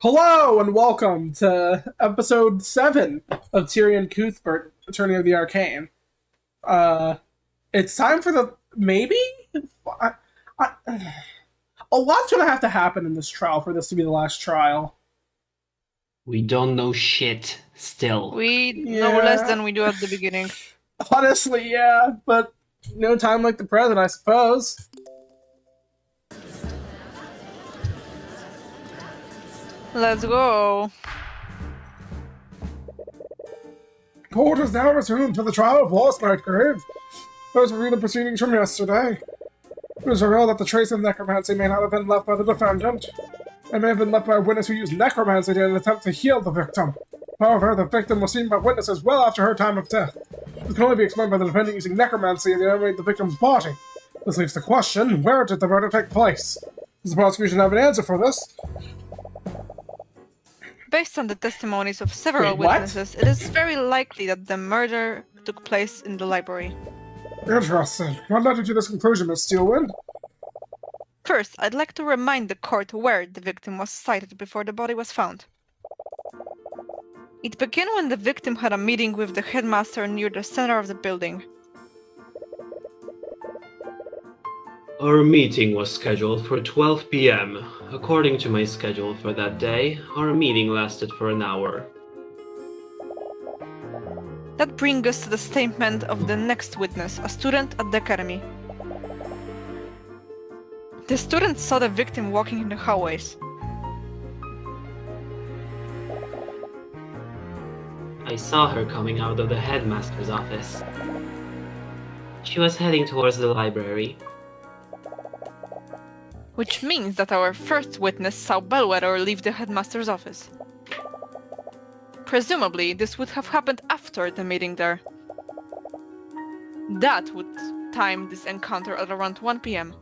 Hello and welcome to episode 7 of Tyrion Cuthbert, Attorney of the Arcane. Uh, it's time for the maybe. I, I, a lot's gonna have to happen in this trial for this to be the last trial. We don't know shit still. We know less than we do at the beginning. Honestly, yeah, but no time like the present, I suppose. Let's go. Court is now resumed for the trial of Lost Nightgrave. Let's review the proceedings from yesterday. It was revealed that the trace of necromancy may not have been left by the defendant. It may have been left by a witness who used necromancy in an attempt to heal the victim. However, the victim was seen by witnesses well after her time of death. This can only be explained by the defendant using necromancy to animate the victim's body. This leaves the question, where did the murder take place? Does the prosecution have an answer for this? Based on the testimonies of several Wait, what? witnesses, it is very likely that the murder took place in the library. Interesting. What led you to this conclusion, Miss Steelwind? First, I'd like to remind the court where the victim was sighted before the body was found. It began when the victim had a meeting with the headmaster near the center of the building. Our meeting was scheduled for 12 p.m. According to my schedule for that day, our meeting lasted for an hour. That brings us to the statement of the next witness, a student at the academy. The student saw the victim walking in the hallways. I saw her coming out of the headmaster's office. She was heading towards the library. Which means that our first witness saw Bellwether leave the headmaster's office. Presumably, this would have happened after the meeting there. That would time this encounter at around 1 p.m.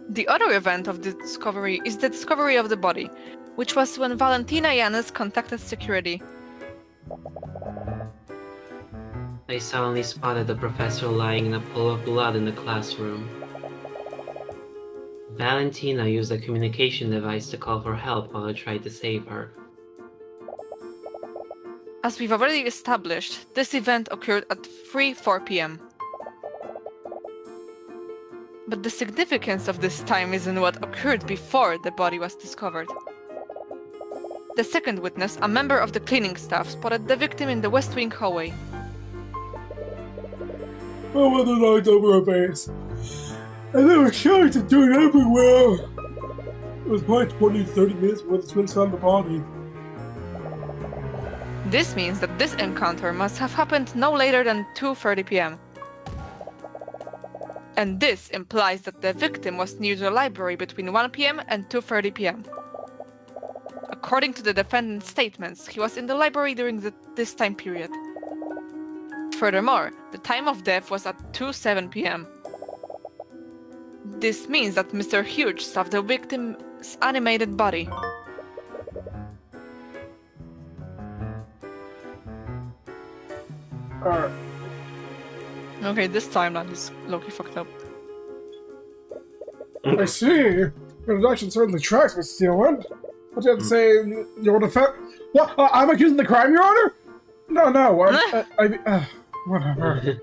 The other event of the discovery is the discovery of the body, which was when Valentina Yanis contacted security. I suddenly spotted the professor lying in a pool of blood in the classroom. Valentina used a communication device to call for help while I tried to save her. As we've already established, this event occurred at 3:04 p.m. But the significance of this time is in what occurred before the body was discovered. The second witness, a member of the cleaning staff, spotted the victim in the West Wing hallway. Oh, well, the lights over her face. And there were shards of dirt everywhere. It was probably 20 to 30 minutes before the twins found the body. This means that this encounter must have happened no later than 2:30 p.m. And this implies that the victim was near the library between 1 p.m. and 2:30 p.m. According to the defendant's statements, he was in the library during this time period. Furthermore, the time of death was at 2:07 p.m. This means that Mr. Hughes saw the victim's animated body. Alright. Okay, this timeline is low-key fucked up. I see. Your deduction certainly tracks, Miss Steelwind. What do you have to say in your defense? What? I'm accusing the crime, Your Honor? No. Whatever.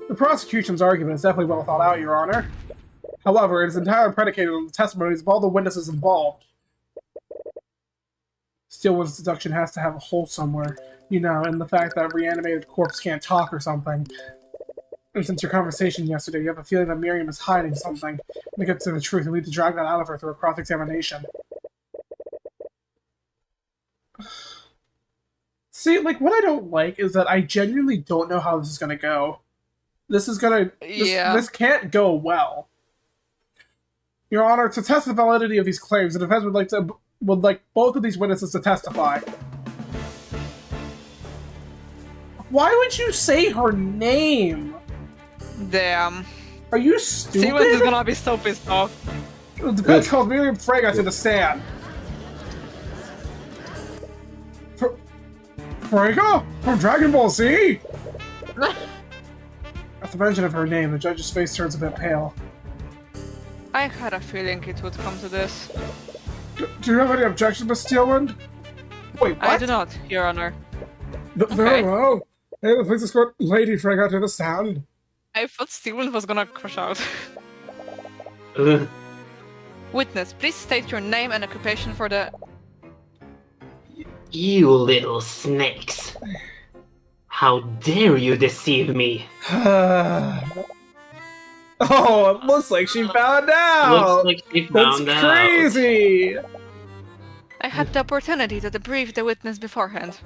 The prosecution's argument is definitely well thought out, Your Honor. However, it is entirely predicated on the testimonies of all the witnesses involved. Steelwood's deduction has to have a hole somewhere, and the fact that a reanimated corpse can't talk or something. And since your conversation yesterday, you have a feeling that Miriam is hiding something. To get to the truth, and we need to drag that out of her through a cross-examination. See, what I don't like is that I genuinely don't know how this is gonna go. This can't go well. Your Honor, to test the validity of these claims, the defense would like both of these witnesses to testify. Why would you say her name? Damn. Are you stupid? Steven is gonna be so pissed off. The defense called Miriam Frega to the stand. Frega? From Dragon Ball Z? At the mention of her name, the judge's face turns a bit pale. I had a feeling it would come to this. Do you have any objection, Miss Steelwind? Wait, what? I do not, Your Honor. Very well. Hey, please escort Lady Frega to the stand. I thought Steven was gonna crush out. Uh, Witness, please state your name and occupation for the... you little snakes. How dare you deceive me? Oh, it looks like she found out! Looks like she That's found out. crazy! I had the opportunity to debrief the witness beforehand.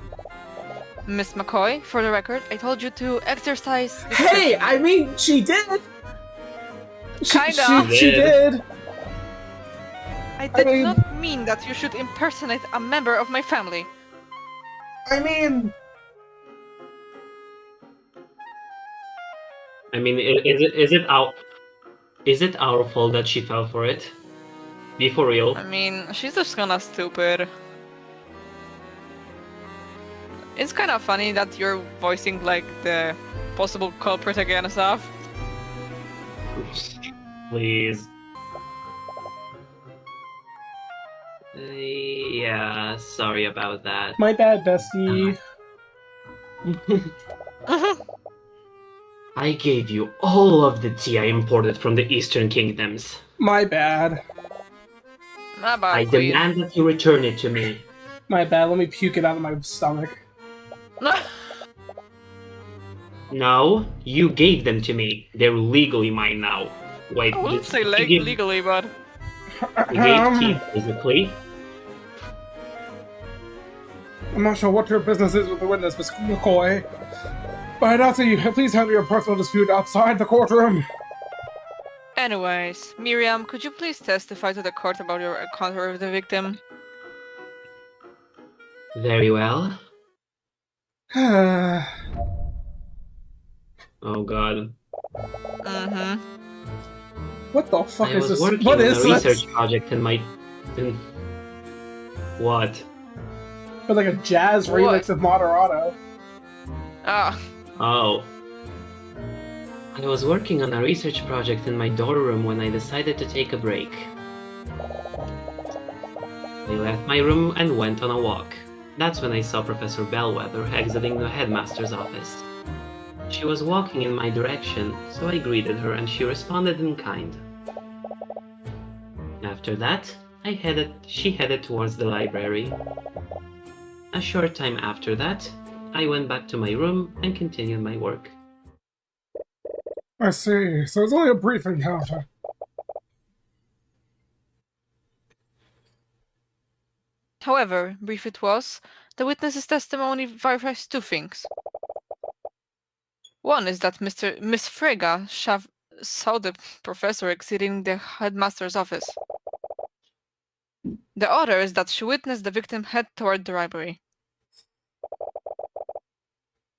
Miss McCoy, for the record, I told you to exercise... Hey, I mean, she did! Kinda. She did! I did mean- not mean that you should impersonate a member of my family. I mean... I mean, is it our fault that she fell for it? Be for real. I mean, she's just kinda stupid. It's kind of funny that you're voicing like the possible culprit again, stuff. Please. Yeah, sorry about that. My bad, bestie. I gave you all of the tea I imported from the Eastern Kingdoms. My bad. My bad, I queen. demand that you return it to me. My bad, let me puke it out of my stomach. No, you gave them to me. They're legally mine now. Wait, I wouldn't say you gave- legally, but... you gave tea, basically. I'm not sure what your business is with the witness, Miss McCoy. But I'd ask that you please handle your personal dispute outside the courtroom. Anyways, Miriam, could you please testify to the court about your encounter with the victim? Very well. I Oh god. Mm-hmm. What the fuck I is was this? working What on is a this? research project in my... What? With like a jazz What? remix of Moderato. Ah, Oh. I was working on a research project in my dorm room when I decided to take a break. I left my room and went on a walk. That's when I saw Professor Bellwether exiting the headmaster's office. She was walking in my direction, so I greeted her and she responded in kind. After that, she headed towards the library. A short time after that, I went back to my room and continued my work. see. So it's only a brief encounter. however, brief it was, the witness's testimony verifies two things. One is that Miss Frega saw the professor exiting the headmaster's office. The other is that she witnessed the victim head toward the library.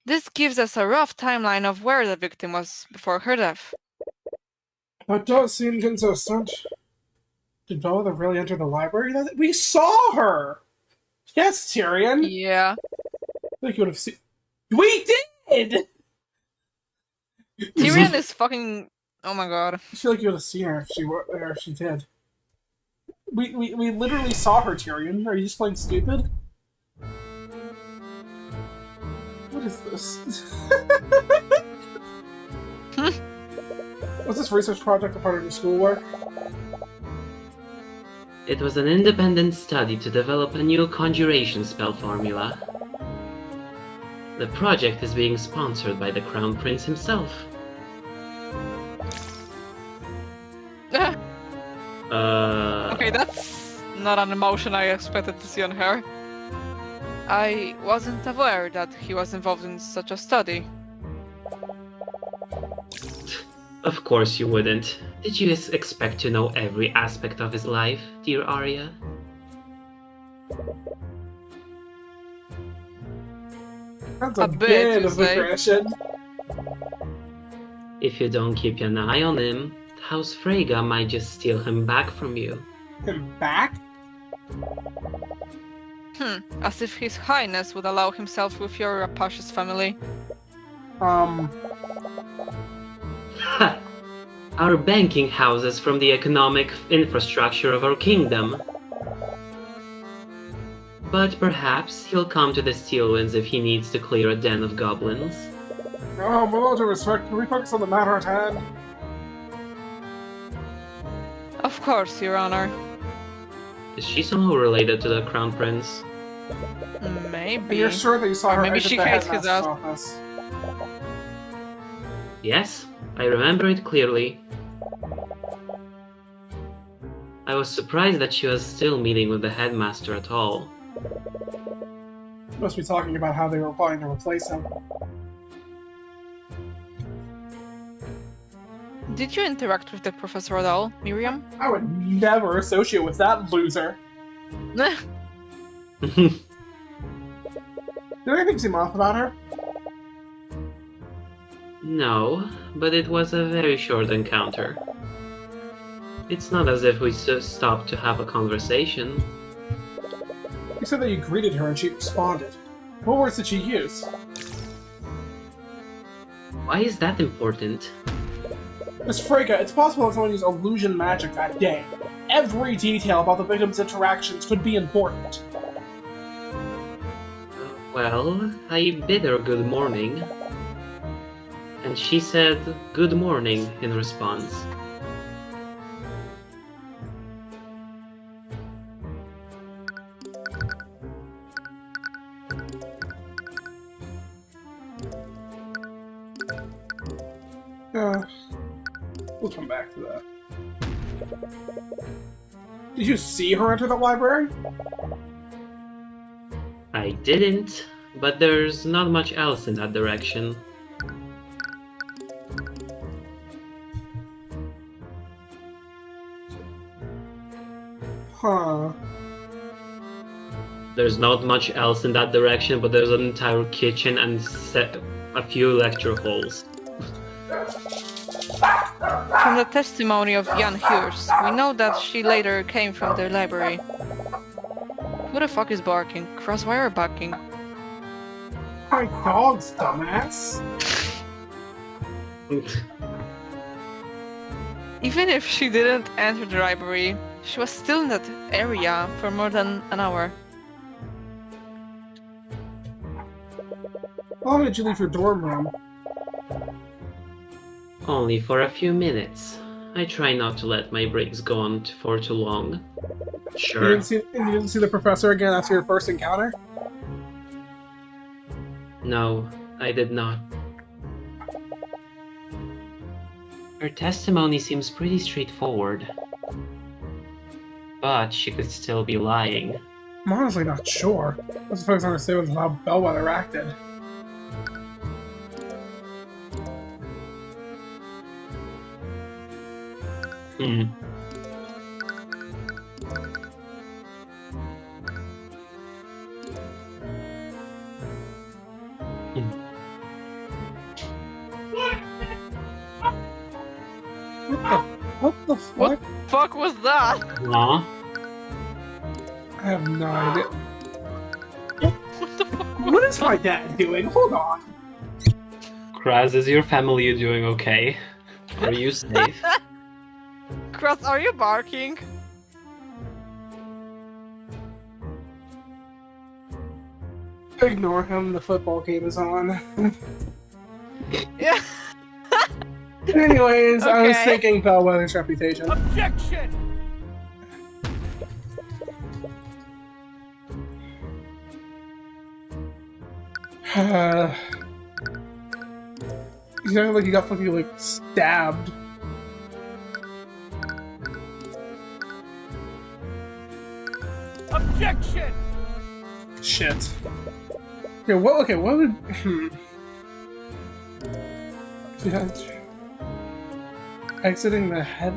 This gives us a rough timeline of where the victim was before her death. That does seem consistent. Did Bellwether really enter the library? We saw her! Yes, Tyrion! Yeah. I think you would have seen. We did! Tyrion is fucking... Oh my god. I feel like you would have seen her if she were there, if she did. We literally saw her, Tyrion. Are you just playing stupid? What is this? Was this research project a part of your schoolwork? It was an independent study to develop a new conjuration spell formula. The project is being sponsored by the Crown Prince himself. Okay, that's not an emotion I expected to see on her. I wasn't aware that he was involved in such a study. Of course you wouldn't. Did you expect to know every aspect of his life, dear Arya? That's A a, bit, bit you of say. aggression. If you don't keep an eye on him, House Frega might just steal him back from you. Him back? As if His Highness would allow himself with your rapacious family. Ha! Our banking houses from the economic infrastructure of our kingdom. But perhaps he'll come to the Steelwinds if he needs to clear a den of goblins. Oh, with all due respect, can we focus on the matter at hand? Of course, Your Honor. Is she somehow related to the Crown Prince? And Maybe. you're sure that you saw Or her maybe exit she the hates his headmaster's ass. office? Yes, I remember it clearly. I was surprised that she was still meeting with the headmaster at all. Must be talking about how they were planning to replace him. Did you interact with the professor at all, Miriam? I would never associate with that loser. Did anything seem off about her? No, but it was a very short encounter. It's not as if we stopped to have a conversation. You said that you greeted her and she responded. What words did she use? Why is that important? Miss Frege, it's possible that someone used illusion magic that day. Every detail about the victim's interactions could be important. Well, I bid her good morning. And she said good morning in response. We'll come back to that. Did you see her enter the library? I didn't, but there's not much else in that direction. Huh. There's not much else in that direction, but there's an entire kitchen and a few lecture halls. From the testimony of Jan Hughes, we know that she later came from the library. Who the fuck is barking? Crosswire or barking? My dog's dumbass. Even if she didn't enter the library, she was still in that area for more than an hour. How long did you leave your dorm room? Only for a few minutes. I try not to let my breaks go on for too long. You Sure. didn't see the professor again after your first encounter? No, I did not. Her testimony seems pretty straightforward. But she could still be lying. I'm honestly not sure. Let's focus on understand how Bellwether acted. Hmm. What the fuck? What? Fuck was that? Aw. I have no idea. What the fuck was What is my dad doing? Hold on. Kraz, is your family doing okay? Are you safe? Cross, are you barking? Ignore him, the football game is on. Yeah. Anyways, I was Okay. thinking Bellwether's reputation. Objection! You sound like you got fucking like stabbed. Objection! Shit. Okay, what? Okay, what would? Yeah, exiting the head.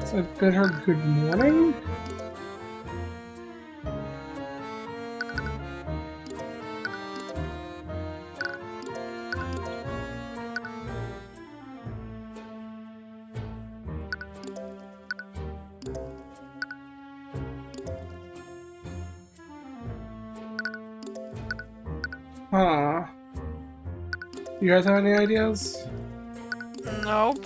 So I bid her good morning. Huh. You guys have any ideas? Nope.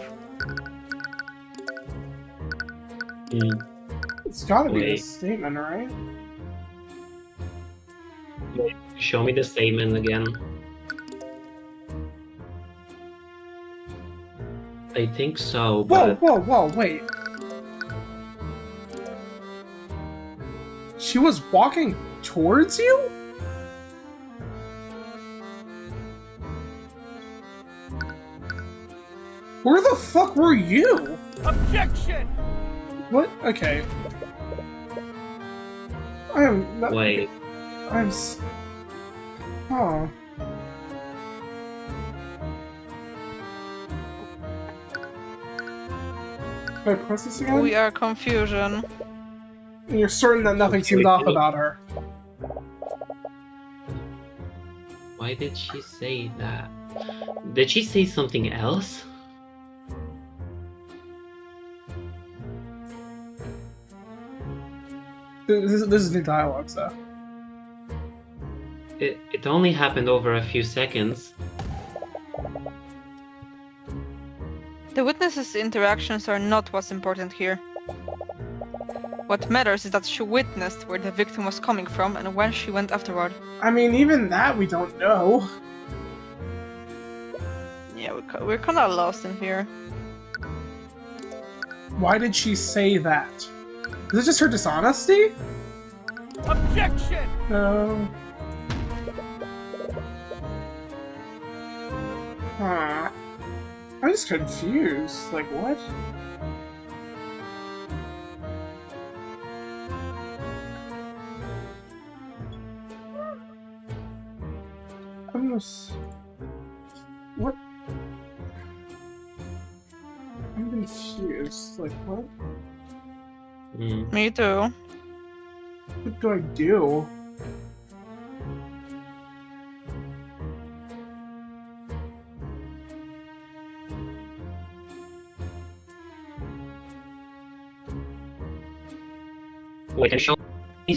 Hmm. It's gotta be a Wait. statement, right? Wait, show me the statement again. I think so, Whoa, but whoa, wait. She was walking towards you? Where the fuck were you? Objection! What? Okay. I am not. wait. I'm. Oh. Can I press this again? We are confusion. And you're certain that nothing seemed off about her. Why did she say that? Did she say something else? This is the dialogue stuff. It only happened over a few seconds. The witnesses' interactions are not what's important here. What matters is that she witnessed where the victim was coming from and when she went afterward. I mean, even that we don't know. Yeah, we're kind of lost in here. Why did she say that? Is it just her dishonesty? Objection! No. Huh. I'm just confused. Like, what? I'm just... What? I'm confused. Like, what? Me too. What do I do? Wait, can show me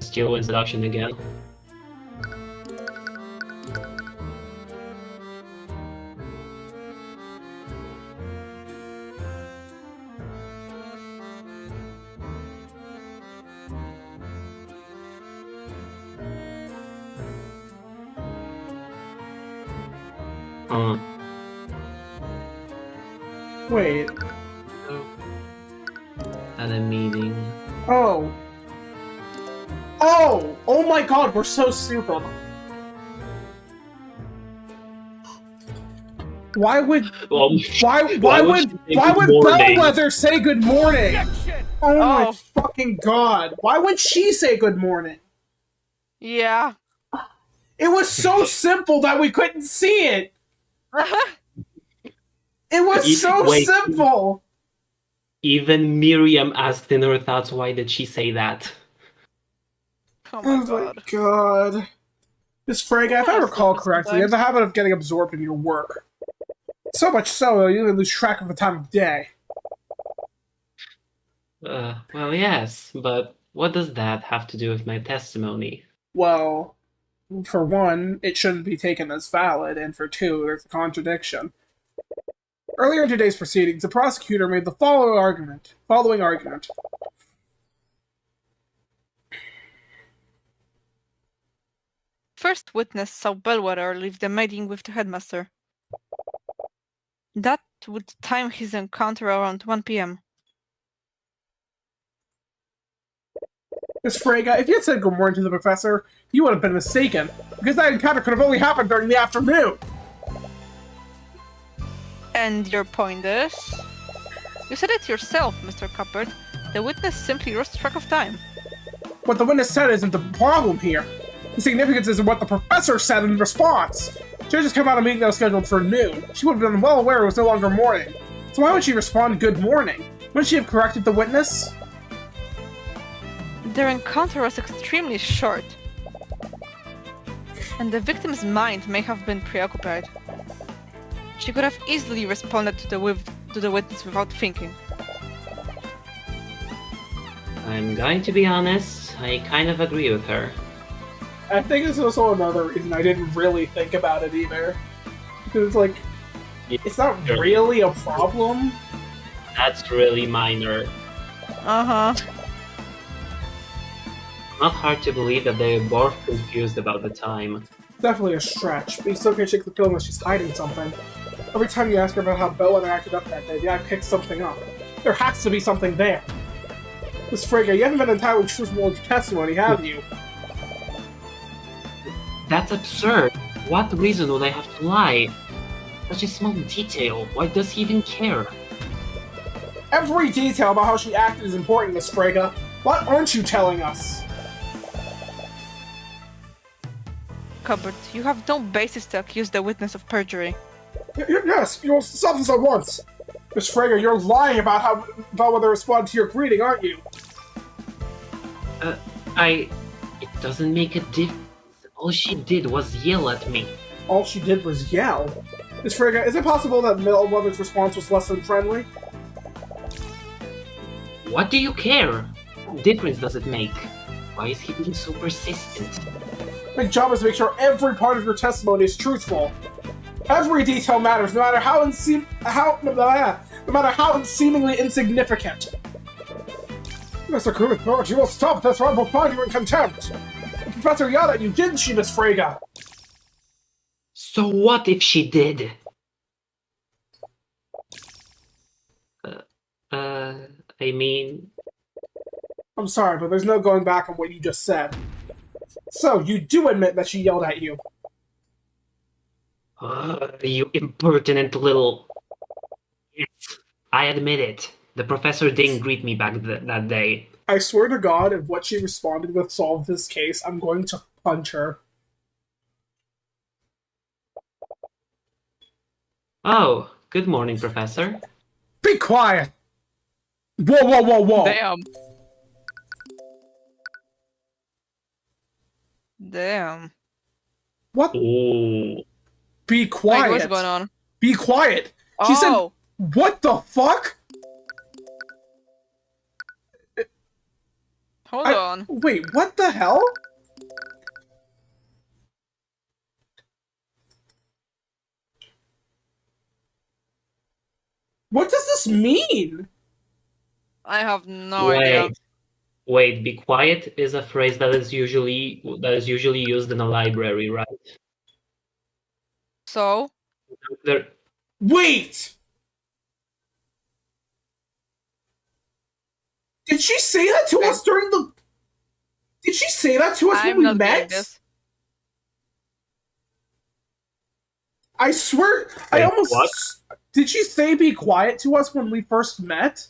Steel introduction again? Wait. At a meeting. Oh. Oh! Oh my god, we're so stupid. Why would Well, why would she say good morning? Bellwether say good morning? Objection! Oh my Oh. fucking god. Why would she say good morning? Yeah. It was so simple that we couldn't see it. It was so Wait. simple. Even Miriam asked in her thoughts, why did she say that? Oh Oh my my god. god. Miss Frega, if I Yeah, recall sometimes. correctly, you have the habit of getting absorbed in your work. So much so, you even lose track of the time of day. Well, yes, but what does that have to do with my testimony? Well, for one, it shouldn't be taken as valid, and for two, there's a contradiction. Earlier in today's proceedings, the prosecutor made the following argument. First witness saw Bellwether leave the meeting with the headmaster. That would time his encounter around 1 p.m. Miss Frega, if you had said good morning to the professor, you would have been mistaken, because that encounter could have only happened during the afternoon. And your point is? You said it yourself, Mr. Cuthbert. The witness simply lost track of time. What the witness said isn't the problem here. The significance is in what the professor said in response. She had just come out of a meeting that was scheduled for noon. She would have been well aware it was no longer morning. So why would she respond good morning? Wouldn't she have corrected the witness? Their encounter was extremely short. And the victim's mind may have been preoccupied. She could have easily responded to the witness without thinking. I'm going to be honest, I kind of agree with her. I think this is also another reason I didn't really think about it either. Because it's like, it's not Sure. really a problem. That's really minor. Uh-huh. not hard to believe that they are both confused about the time. Definitely a stretch, but you still can't shake the feeling that she's hiding something. Every time you ask her about how Bellwether acted up that day, the guy picks something up. There has to be something there. Miss Frege, you haven't been entirely truthful with your testimony, have you? That's absurd. What reason would I have to lie? Such a small detail. Why does he even care? Every detail about how she acted is important, Miss Frege. What aren't you telling us? Cuthbert, you have no basis to accuse the witness of perjury. Yes, you'll stop this at once. Miss Frege, you're lying about how Bellwether responded to your greeting, aren't you? It doesn't make a difference. All she did was yell at me. All she did was yell. Miss Frege, is it possible that Bellwether's response was less than friendly? What do you care? What difference does it make? Why is he being so persistent? My job is to make sure every part of your testimony is truthful. Every detail matters, no matter how seemingly insignificant. Mr. Cuthbert, you will stop this or I will find you in contempt. The professor yelled at you, didn't she, Miss Frege? So what if she did? I mean... I'm sorry, but there's no going back on what you just said. So, you do admit that she yelled at you? You impertinent little... Yes, I admit it. The professor didn't greet me back that day. I swear to God, if what she responded with solved this case, I'm going to punch her. Oh, good morning, Professor. Be quiet! Whoa, whoa, whoa, whoa! Damn. Damn. What? Ooh. Be quiet! Like, what's going on? Be quiet! She said, Oh! what the fuck? Hold on. Wait, what the hell? What does this mean? I have no idea. Wait, be quiet is a phrase that is usually used in a library, right? So? There, Wait! Did she say that to us during the... Did she say that to us I'm when we not getting met? this. I swear, I Wait, almost... what? Did she say be quiet to us when we first met?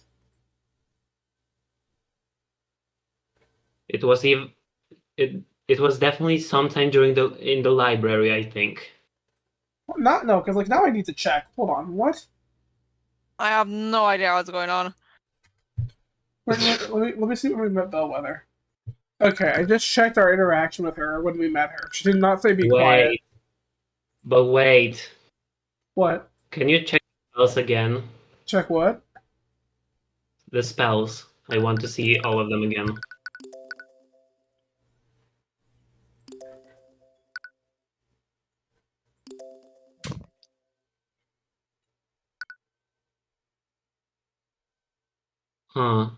it was even it was definitely sometime in the library, I think. No, because like now I need to check. Hold on, what? I have no idea what's going on. Wait, let me see when we met Bellwether. Okay, I just checked our interaction with her when we met her. She did not say be quiet. But wait. What? Can you check the spells again? Check what? The spells. I want to see all of them again. Huh.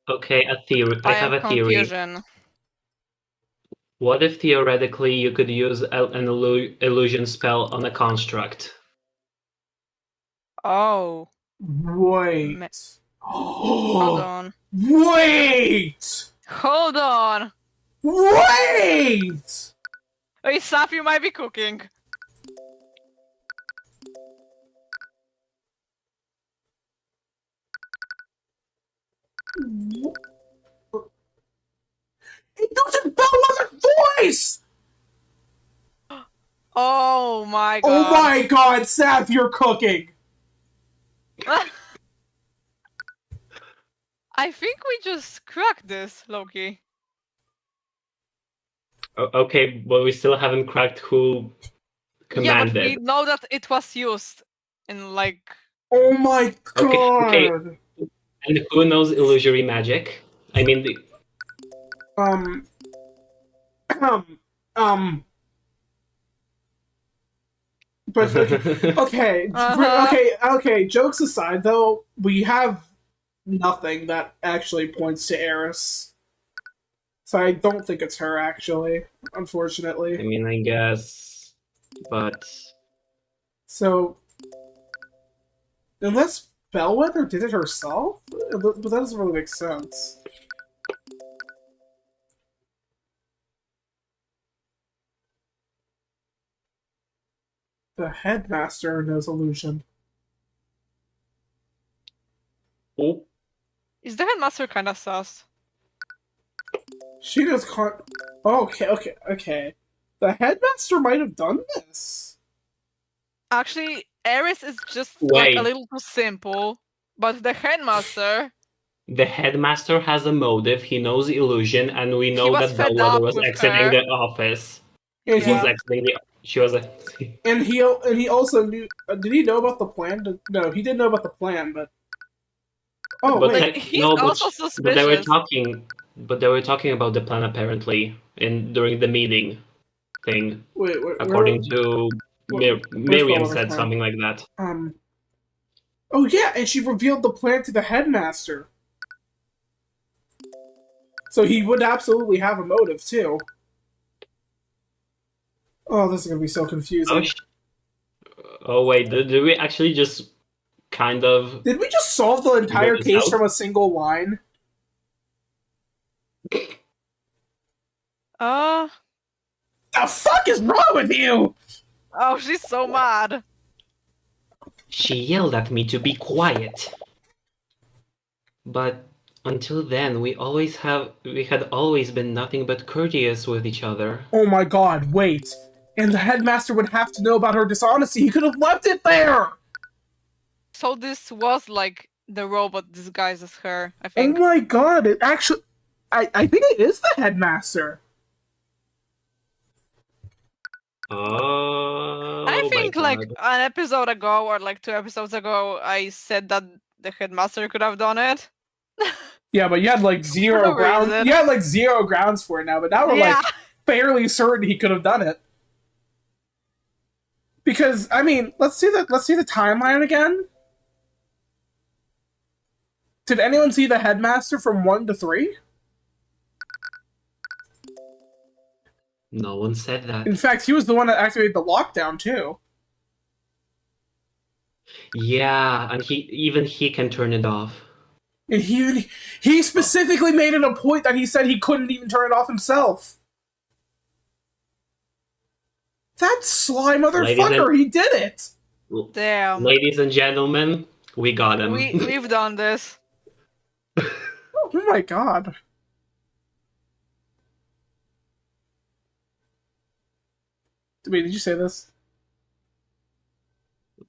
Okay, a theory. I have a theory. Confusion. What if theoretically you could use an illusion spell on a construct? Oh. Wait. Hold on. Wait! Hold on! Wait! Hey, Saf, you might be cooking. It doesn't Bellwether's voice! Oh my god. Oh my god, Saf, you're cooking! I think we just cracked this, Loki. Okay, but we still haven't cracked who Yeah, but commanded. we know that it was used in like... Oh my god! Okay. And who knows illusory magic? I mean, But okay, Uh-huh. okay. Jokes aside, though, we have nothing that actually points to Eris. So I don't think it's her, actually, unfortunately. I mean, I guess, but So, unless Bellwether did it herself? But that doesn't really make sense. The headmaster knows illusion. oh, Is the headmaster kind of sus? She knows okay. The headmaster might have done this. Actually, Eris is just like Wait. a little too simple, but the headmaster, the headmaster has a motive. He knows illusion, and we know was that fed Bellwether up was with exiting her. the office. And She was Yeah. exiting the. She was. and he also knew. Did he know about the plan? No, he didn't know about the plan, but. Oh But wait, Like, he's no, also but they were suspicious. talking. But they were talking about the plan apparently during the meeting thing. wait. According to where's Miriam Bellwether's said plan? something like that. Oh yeah, and she revealed the plan to the headmaster. So he would absolutely have a motive too. Oh, this is gonna be so confusing. Oh wait, did we actually just kind of? Did we just solve the entire this case out? from a single line? Uh, The fuck is wrong with you? oh, she's so mad. She yelled at me to be quiet. But until then, we had always been nothing but courteous with each other. Oh my god, wait. And the headmaster would have to know about her dishonesty. He could have left it there! So this was like the robot disguised as her, I Oh think. my god, it actually... I think it is the headmaster. Oh, I my think like God. an episode ago or like 2 episodes ago, I said that the headmaster could have done it. Yeah, but you had like zero no grounds. reason. You had like zero grounds for it now, but now we're Yeah. like fairly certain he could have done it. Because I mean, let's see the timeline again. Did anyone see the headmaster from 1 to 3? No one said that. In fact, he was the one that activated the lockdown too. Yeah, and he can turn it off. And he specifically made it a point that he said he couldn't even turn it off himself. That sly motherfucker, he did it! Damn. Ladies and gentlemen, we got him. We've done this. Oh my god. Wait, did you say this?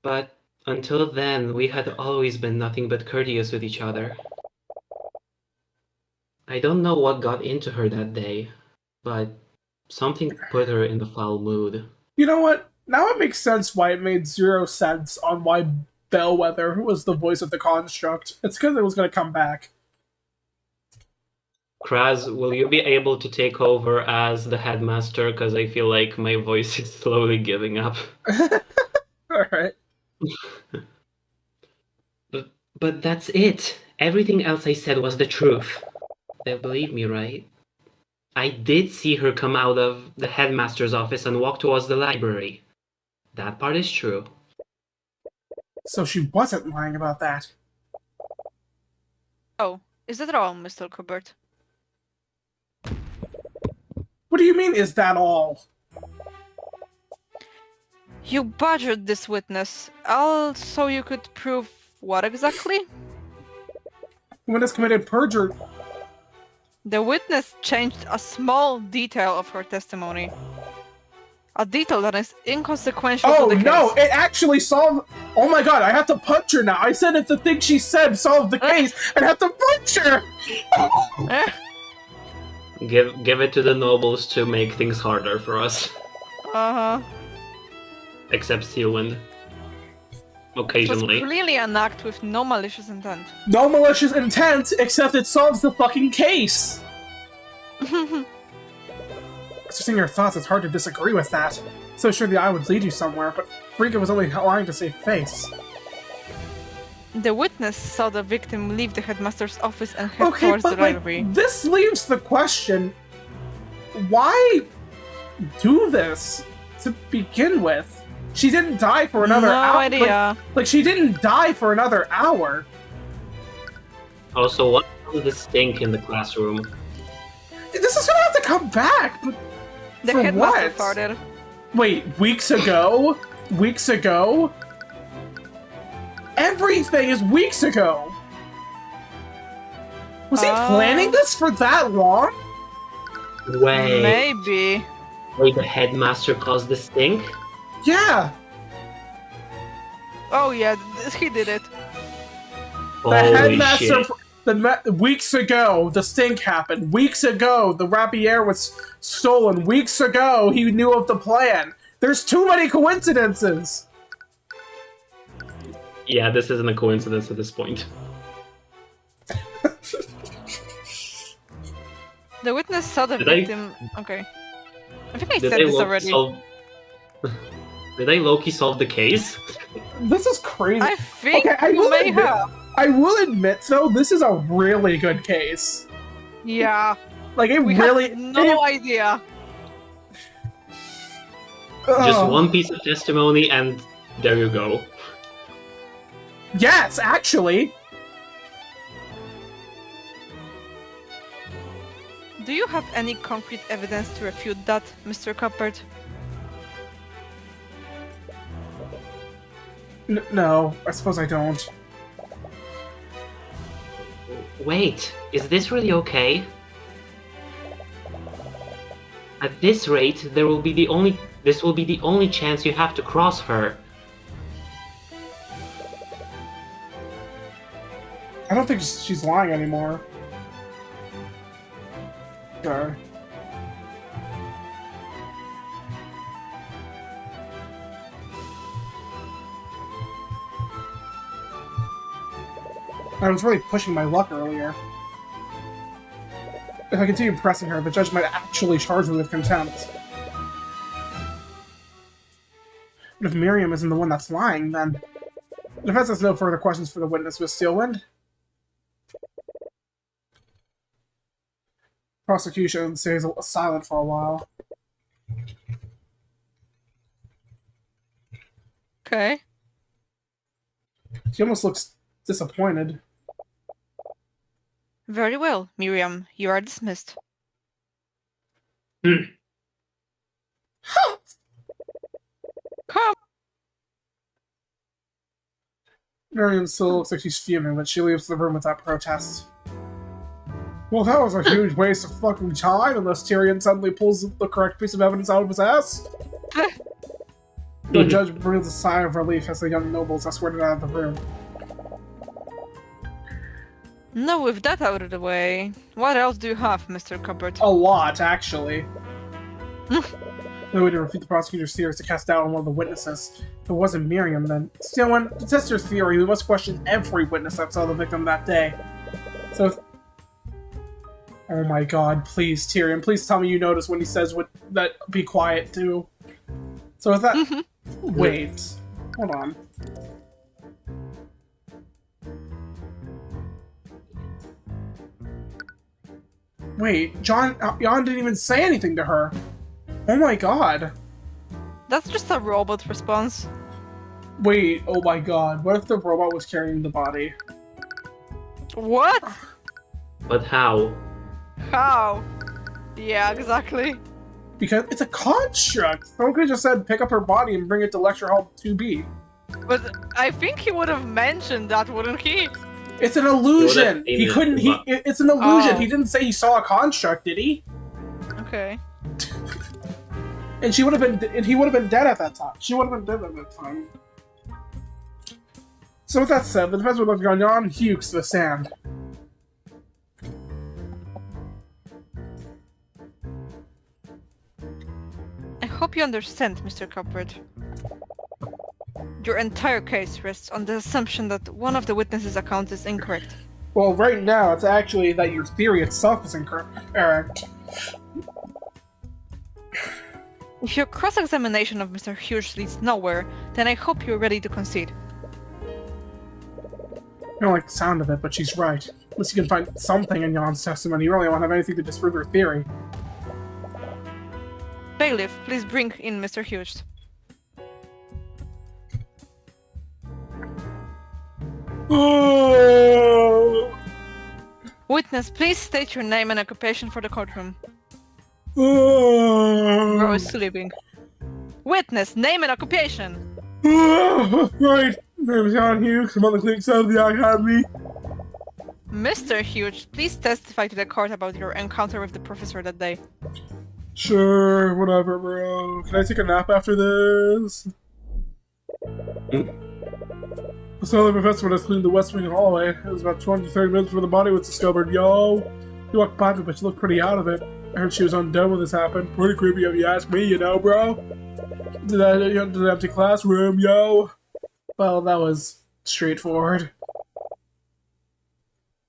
But until then, we had always been nothing but courteous with each other. I don't know what got into her that day, but something put her in the foul mood. You know what? Now it makes sense why it made 0 sense on why Bellwether was the voice of the construct. It's because it was going to come back. Kraz, will you be able to take over as the headmaster? Because I feel like my voice is slowly giving up. Alright. But that's it. Everything else I said was the truth. They believe me, right? I did see her come out of the headmaster's office and walk towards the library. That part is true. So she wasn't lying about that. Oh, is that wrong, Mr. Cuthbert? What do you mean, is that all? You badgered this witness, all so you could prove what exactly? When has committed perjury? The witness changed a small detail of her testimony. A detail that is inconsequential Oh to the no, case. it actually solved... Oh my god, I have to punch her now. I said if the thing she said solved the case, I'd have to punch her! Eh, Give it to the nobles to make things harder for us. uh-huh. Except Steelwind. It was Occasionally. clearly an act with no malicious intent. No malicious intent, except it solves the fucking case! Expressing your thoughts, it's hard to disagree with that. So sure the eye would lead you somewhere, but Rika was only lying to save face. The witness saw the victim leave the headmaster's office and head Okay, towards the but like, library. this leaves the question: why do this to begin with? She didn't die for another No hour. idea. Like, she didn't die for another hour. Also, what was the stink in the classroom? This is gonna have to come back. But The for headmaster what? farted. Wait, weeks ago? Weeks ago? Everything is weeks ago. Was he planning this for that long? Wait, Maybe. wait, the headmaster caused the stink? Yeah. Oh yeah, he did it. The Holy headmaster. shit. Weeks ago, the stink happened. Weeks ago, the rapier was stolen. Weeks ago, he knew of the plan. There's too many coincidences. Yeah, this isn't a coincidence at this point. The witness saw the Did I- victim. Okay. I think I Did said they this Loki already. solve... Did they Loki solve the case? This is crazy. I think Okay, I you will may admit- have. I will admit, though, this is a really good case. Yeah. Like, it We really. have no idea. Just Ugh. one piece of testimony and there you go. Yes, actually. Do you have any concrete evidence to refute that, Mr. Cuthbert? No, I suppose I don't. Wait, is this really okay? At this rate, this will be the only chance you have to cross her. I don't think she's lying anymore. Okay. I was really pushing my luck earlier. If I continue pressing her, the judge might actually charge me with contempt. But if Miriam isn't the one that's lying, then... The defense has no further questions for the witness, Miss Steelwind. Prosecution stays silent for a while. Okay. She almost looks disappointed. Very well, Miriam. You are dismissed. Hmm. Come. Miriam still looks like she's fuming, but she leaves the room without protest. Well, that was a huge waste of fucking time, unless Tyrion suddenly pulls the correct piece of evidence out of his ass. The judge breathes a sigh of relief as the young nobles escorted out of the room. Now with that out of the way, what else do you have, Mr. Cuthbert? A lot, actually. The way to refute the prosecutor's theory is to cast doubt on one of the witnesses. If it wasn't Miriam, then... Steelwind, to test your theory, we must question every witness that saw the victim that day. So if... Oh my god, please, Tyrion, please tell me you notice when he says that be quiet, too. So with that... Wait. Hold on. Wait, Jan didn't even say anything to her. Oh my god. That's just a robot response. Wait, oh my god. What if the robot was carrying the body? What? But how? How? Yeah, exactly. Because it's a construct! Someone could have just said pick up her body and bring it to lecture hall 2B. But I think he would have mentioned that, wouldn't he? It's an illusion! He He would've couldn't, seen it's an illusion! Oh. He didn't say he saw a construct, did he? Okay. And she would have been, and he would have been dead at that time. She would have been dead at that time. So with that said, the defense would look on Jan Hughes to the stand. I hope you understand, Mr. Cuthbert. Your entire case rests on the assumption that one of the witnesses' accounts is incorrect. Well, right now, it's actually that your theory itself is incorrect. If your cross-examination of Mr. Hughes leads nowhere, then I hope you're ready to concede. I don't like the sound of it, but she's right. Unless you can find something in Jan's testimony, you really won't have anything to disprove her theory. Bailiff, please bring in Mr. Hughes. Witness, please state your name and occupation for the courtroom. Bro is sleeping. Witness, name and occupation! Right. My name is Jan Hughes. I'm on the clinic side of the Academy. Mr. Hughes, please testify to the court about your encounter with the professor that day. Sure, whatever, bro. Can I take a nap after this? I saw the professor when I was cleaning the West Wing hallway. It was about 20 to 30 minutes before the body was discovered. Yo! She walked by me, but she looked pretty out of it. I heard she was undone when this happened. Pretty creepy if you ask me, you know, bro? To the empty classroom, yo! Well, that was straightforward.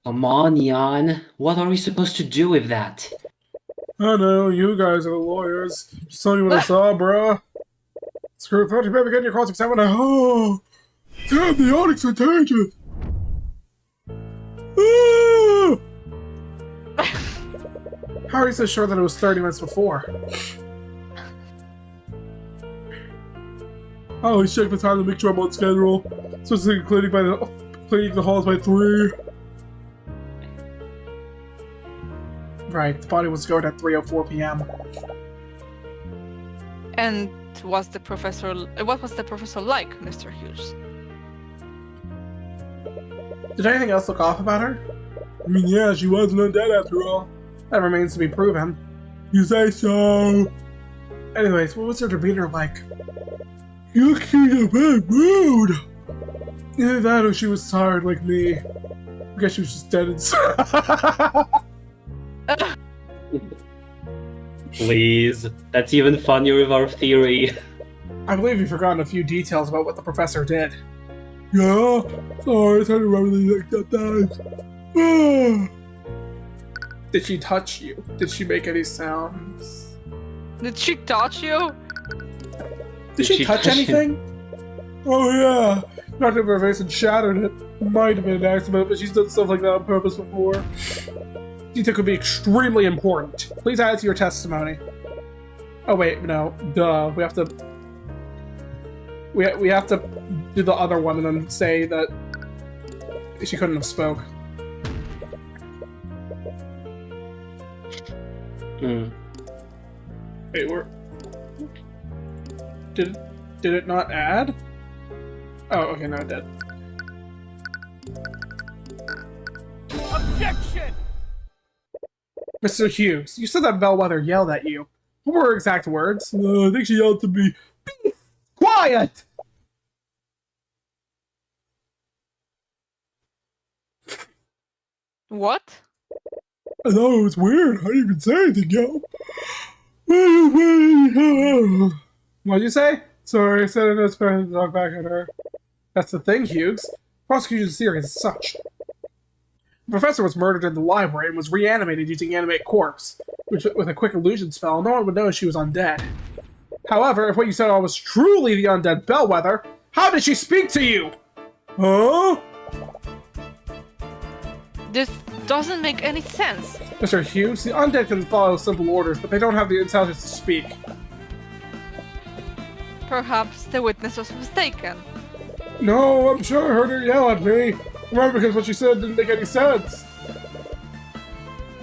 Come on, Jan. What are we supposed to do with that? I know, you guys are the lawyers. Just telling you what I saw, bro. Screw 30 baby, get your cross-examiner. Oh! Damn, the audic's contagious! Ah! How are you so sure that it was 30 minutes before? I always check the time to make sure I'm on schedule. Supposed to cleaning the halls by 3. Right, the body was discovered at 3:04 p.m. And what was the professor like, Mr. Hughes? Did anything else look off about her? I mean, yeah, she wasn't undead after all. That remains to be proven. You say so. Anyways, what was her demeanor like? You look in a bad mood. Either that or she was tired like me. I guess she was just dead inside. Please. That's even funnier with our theory. I believe you've forgotten a few details about what the professor did. Yeah? Sorry, I tried to remember the exact times. Did she touch you? Did she make any sounds? Did she touch you? Did she touch anything? Oh yeah! Knocked over her face and shattered it. Might have been an accident, but she's done stuff like that on purpose before. Detail could be extremely important. Please add it to your testimony. Oh wait, no. Duh. We have to... We have to do the other one and then say that she couldn't have spoke. Wait, we're... Did it not add? Oh, okay, no, it did. Objection! Mr. Hughes, you said that Bellwether yelled at you. What were her exact words? I think she yelled to me, "Be quiet!" What? I thought it was weird. I didn't even say anything, yo. What'd you say? Sorry, I said I was supposed to talk back at her. That's the thing, Hughes. Prosecution's theory is such. The professor was murdered in the library and was reanimated using animate corpse, which, with a quick illusion spell, no one would know she was undead. However, if what you said was truly the undead Bellwether, how did she speak to you? Huh? This doesn't make any sense. Mr. Hughes, the undead can follow simple orders, but they don't have the intelligence to speak. Perhaps the witness was mistaken. No, I'm sure I heard her yell at me. Remember, because what she said didn't make any sense.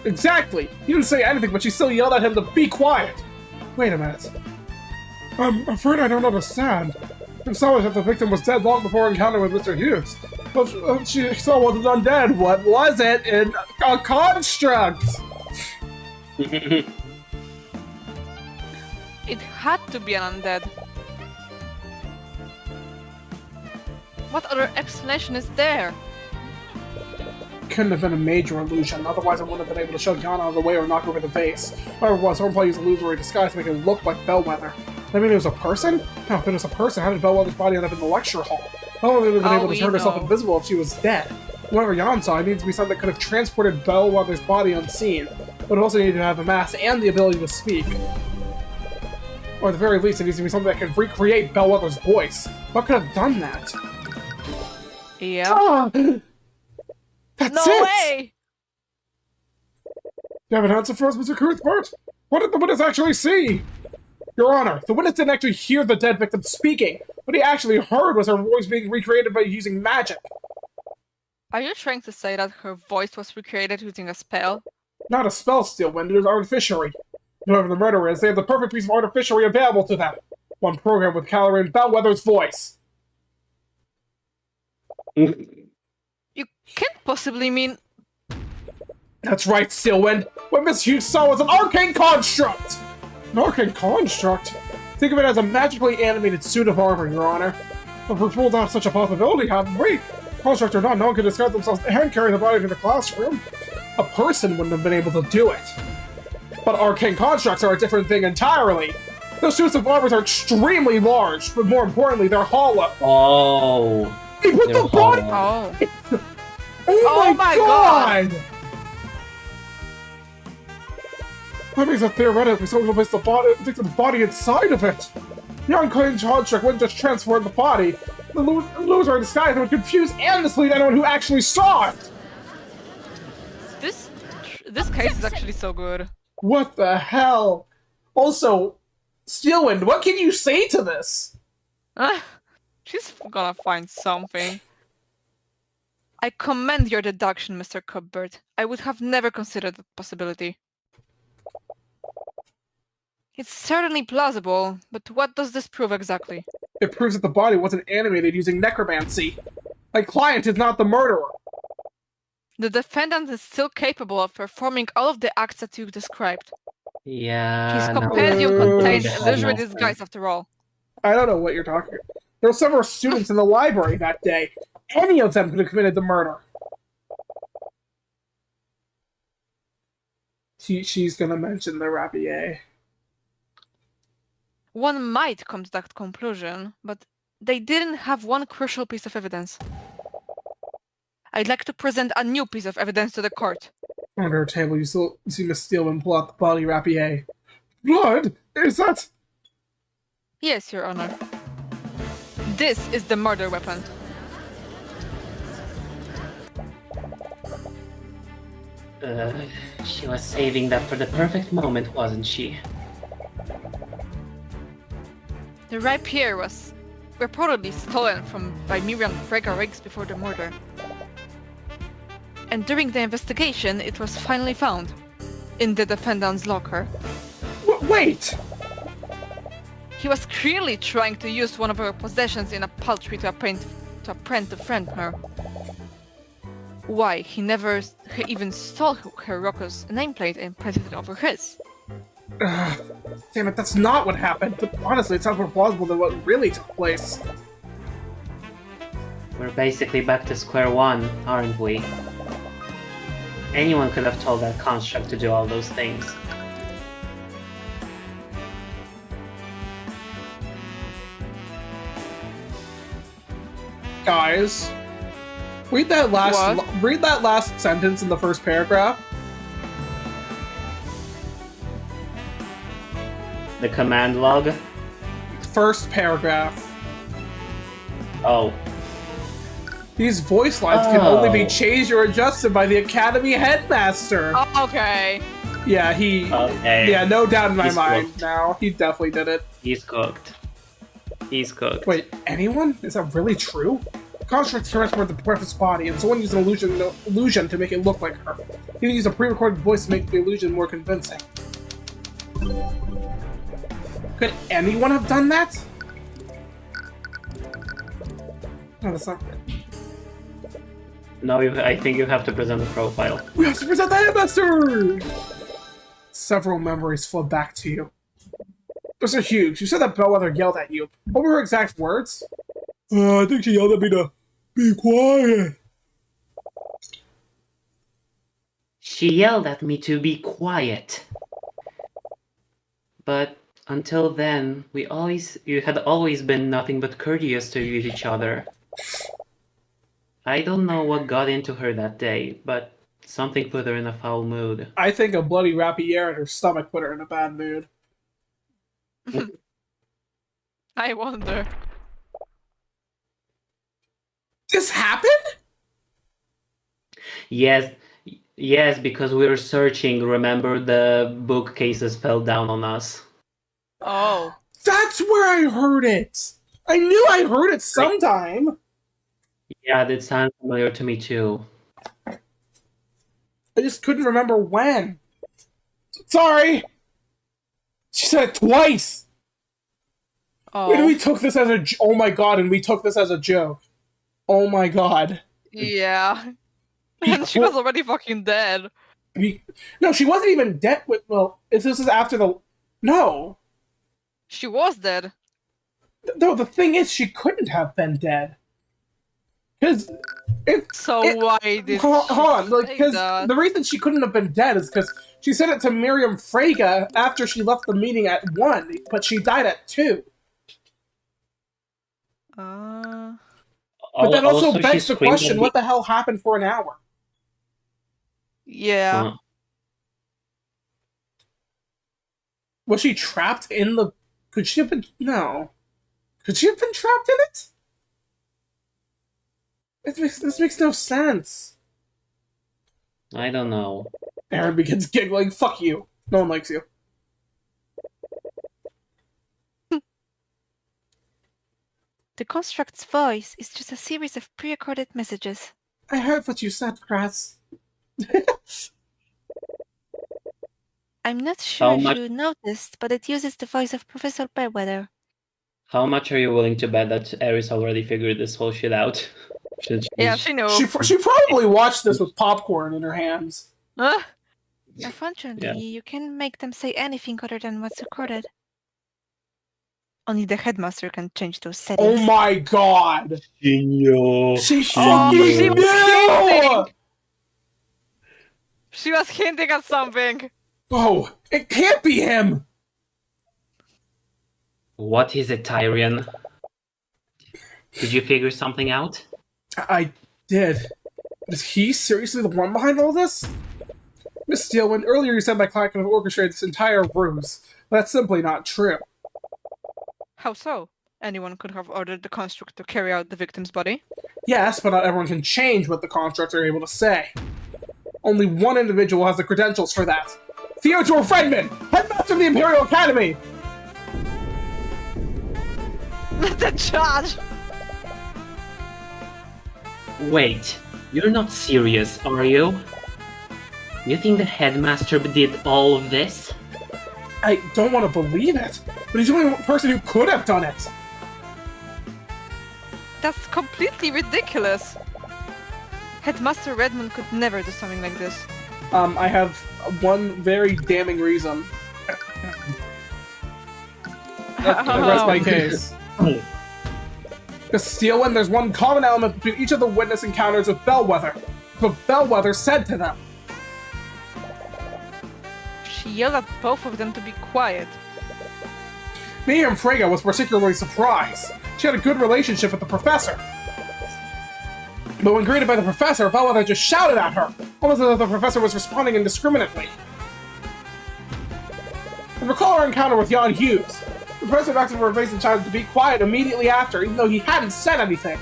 Exactly! He didn't say anything, but she still yelled at him to be quiet! Wait a minute. I'm afraid I don't understand. It saw that the victim was dead long before her encounter with Mr. Hughes. But she saw wasn't undead. What was it? A construct! It had to be an undead. What other explanation is there? Couldn't have been a major illusion, otherwise I wouldn't have been able to shove Jan out of the way or knock over the vase. Whatever it was, someone probably used illusory disguise to make it look like Bellwether. I mean, it was a person? No, if it was a person, how did Bellwether's body end up in the lecture hall? How would have been able to turn herself invisible if she was dead? Whatever Jan saw, it needs to be something that could have transported Bellwether's body unseen, but it also needed to have a mass and the ability to speak. Or at the very least, it needs to be something that could recreate Bellwether's voice. What could have done that? Yeah. That's No it! way! You have an answer for us, Mr. Cuthbert? What did the witness actually see? Your Honor, the witness didn't actually hear the dead victim speaking. What he actually heard was her voice being recreated by using magic. Are you trying to say that her voice was recreated using a spell? Not a spell, Steelwind, it is artificery. Whoever the murderer is, they have the perfect piece of artificery available to them. One program with Calorie Bellwether's voice. You can't possibly mean... That's right, Steelwind. What Miss Hughes saw was an arcane construct! An arcane construct? Think of it as a magically animated suit of armor, Your Honor. But we've ruled out such a possibility, haven't we? Construct or not, no one could disguise themselves and carry the body to the classroom. A person wouldn't have been able to do it. But arcane constructs are a different thing entirely. Those suits of armor are extremely large, but more importantly, they're hollow. Oh. They put the body... Oh. Oh my god! That means that theoretically someone will place the victim's body inside of it. The unclaimed construct wouldn't just transform the body. The loser in disguise would confuse and mislead anyone who actually saw it. This case is actually so good. What the hell? Also, Steelwind, what can you say to this? She's gonna find something. I commend your deduction, Mr. Cuthbert. I would have never considered that possibility. It's certainly plausible, but what does this prove exactly? It proves that the body wasn't animated using necromancy. My client is not the murderer. The defendant is still capable of performing all of the acts that you described. Yeah. His no. compendium contains That's illusory nothing. disguise after all. I don't know what you're talking about. There were several students in the library that day. Any of them could have committed the murder. She's gonna mention the rapier. One might come to that conclusion, but they didn't have one crucial piece of evidence. I'd like to present a new piece of evidence to the court. Under her table, you see Miss Steelman pull out the body rapier. Blood? Is that... Yes, Your Honor. This is the murder weapon. She was saving that for the perfect moment, wasn't she? The rapier was reportedly stolen by Miriam Frega Riggs before the murder. And during the investigation, it was finally found in the defendant's locker. Wait! He was clearly trying to use one of her possessions in a paltry to apprehend to friend her. Why, he even stole her Rocco's nameplate and printed it over his. Damn it, that's not what happened. But honestly, it sounds more plausible than what really took place. We're basically back to square one, aren't we? Anyone could have told that construct to do all those things. Guys, read that last sentence in the first paragraph. The command log? First paragraph. Oh. These voice lines can only be changed or adjusted by the Academy Headmaster. Oh, okay. Yeah, he... Okay. Yeah, no doubt in my He's mind cooked. now. He definitely did it. He's cooked. He's cooked. Wait, anyone? Is that really true? Constructs transferred the precious body, and someone used an illusion to make it look like her. He used a pre-recorded voice to make the illusion more convincing. Could anyone have done that? No, that's not it. No, I think you have to present the profile. We have to present the headmaster! Several memories flood back to you. Mr. Hughes, you said that Bellwether yelled at you. What were her exact words? I think she yelled at me to be quiet. She yelled at me to be quiet. But until then, you had always been nothing but courteous to each other. I don't know what got into her that day, but something put her in a foul mood. I think a bloody rapier in her stomach put her in a bad mood. I wonder. This happened? Yes, yes, because we were searching. Remember, the bookcases fell down on us. Oh. That's where I heard it! I knew I heard it sometime! Yeah, that sounds familiar to me too. I just couldn't remember when. Sorry! She said it twice! And Oh. we took this as a... Oh my god, and we took this as a joke. Oh my god. Yeah. And she was already fucking dead. No, she wasn't even dead with... Well, this is after the... No. She was dead. No, the thing is, she couldn't have been dead. Because... Why did Hold on, she say because that? the reason she couldn't have been dead is because she said it to Miriam Frege after she left the meeting at 1, but she died at 2. But that also begs the question, what the hell happened for an hour? Yeah. Huh. Was she trapped in the... Could she have been... No. Could she have been trapped in it? This makes no sense. I don't know. Aaron begins giggling. Fuck you. No one likes you. The construct's voice is just a series of pre-recorded messages. I heard what you said, Kratz. I'm not sure How if much- you noticed, but it uses the voice of Professor Bellwether. How much are you willing to bet that Aris already figured this whole shit out? Yeah, she knew. She probably watched this with popcorn in her hands. Unfortunately, Yeah. you can make them say anything other than what's recorded. Only the headmaster can change those Oh settings. my god! Shinyo. She Oh, fucking she was knew! hinting! She was hinting at something. Oh, it can't be him! What is it, Tyrion? Did you figure something out? I did. Is he seriously the one behind all this? Miss Steelwind, earlier you said my client could have orchestrated this entire ruse. That's simply not true. How so? Anyone could have ordered the construct to carry out the victim's body. Yes, but not everyone can change what the constructs are able to say. Only one individual has the credentials for that. Theodore Fredman, headmaster of the Imperial Academy! The judge! Wait, you're not serious, are you? You think the headmaster did all of this? I don't want to believe it, but he's the only person who could have done it. That's completely ridiculous. Headmaster Redmond could never do something like this. I have one very damning reason. I rest my case. Because Steelwind, there's one common element between each of the witness encounters with Bellwether. What Bellwether said to them. She yelled at both of them to be quiet. Miriam Frege was particularly surprised. She had a good relationship with the professor. But when greeted by the professor, Bellwether just shouted at her, almost as if the professor was responding indiscriminately. And recall our encounter with Jan Hughes. The professor asked for evasive child to be quiet immediately after, even though he hadn't said anything.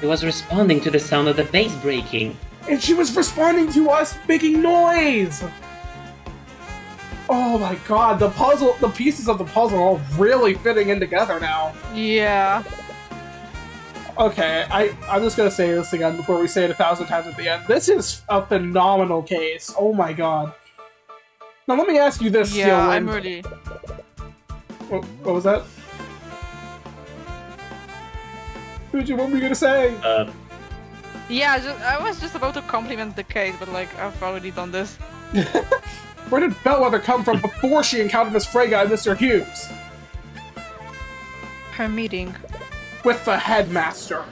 He was responding to the sound of the vase breaking. And she was responding to us making noise! Oh my god, the pieces of the puzzle are all really fitting in together now. Yeah. Okay, I'm just gonna say this again before we say it 1,000 times at the end. This is a phenomenal case. Oh my god. Now let me ask you this, Yeah, Steelwind. I'm really... What was that? What were you gonna say? Yeah, I was just about to compliment the case, but like, I've already done this. Where did Bellwether come from before she encountered Miss Frege and Mr. Hughes? Her meeting. With the headmaster.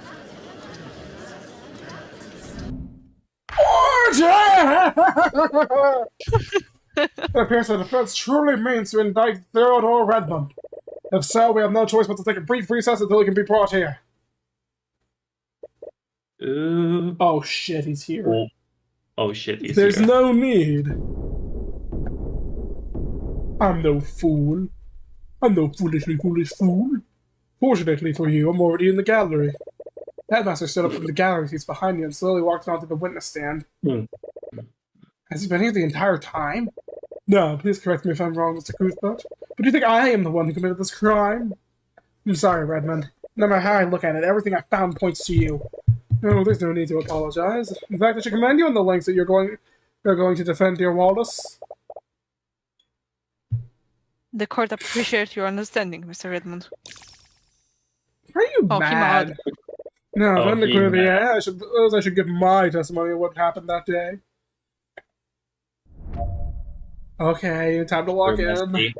Order! It appears the defense truly means to indict Theodore Redmond. If so, we have no choice but to take a brief recess until he can be brought here. Oh shit, he's here. Oh shit, he's There's here. no need. I'm no fool. I'm no foolishly foolish fool. Fortunately for you, I'm already in the gallery. The headmaster stood up from the gallery seats behind you and slowly walked onto the witness stand. Has he been here the entire time? No, please correct me if I'm wrong, Mr. Cuthbert. But do you think I am the one who committed this crime? I'm sorry, Redmond. No matter how I look at it, everything I found points to you. No, there's no need to apologize. In fact, I should commend you on the lengths that you're going to defend dear Wallace. The court appreciates your understanding, Mr. Redmond. Are you Oh, mad? No, Oh, I'm the he queen of the mad. air. I should give my testimony of what happened that day. Okay, time to walk in.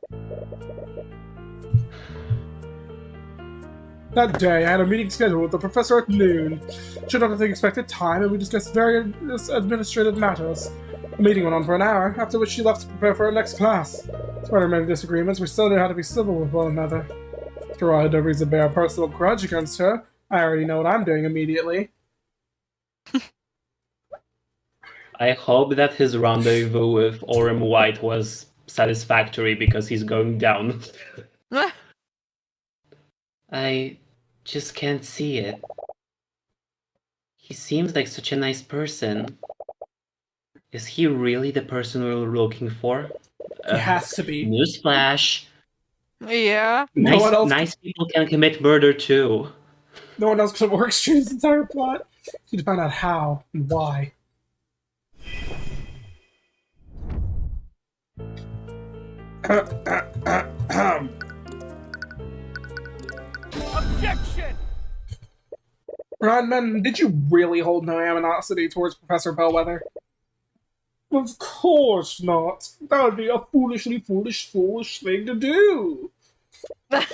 That day, I had a meeting scheduled with the professor at noon. Showed up at the expected time, and we discussed various administrative matters. The meeting went on for an hour, after which she left to prepare for her next class. Despite our many disagreements, we still knew how to be civil with one another. After all, I had no reason to bear a personal grudge against her. I already know what I'm doing immediately. I hope that his rendezvous with Orem White was satisfactory because he's going down. I just can't see it. He seems like such a nice person. Is he really the person we're looking for? He has to be. Newsflash. Yeah. No one else. Nice people can commit murder too. No one else could have orchestrated this entire plot. Need to find out how and why. Objection! Rodman, did you really hold no animosity towards Professor Bellwether? Of course not. That would be a foolish thing to do. I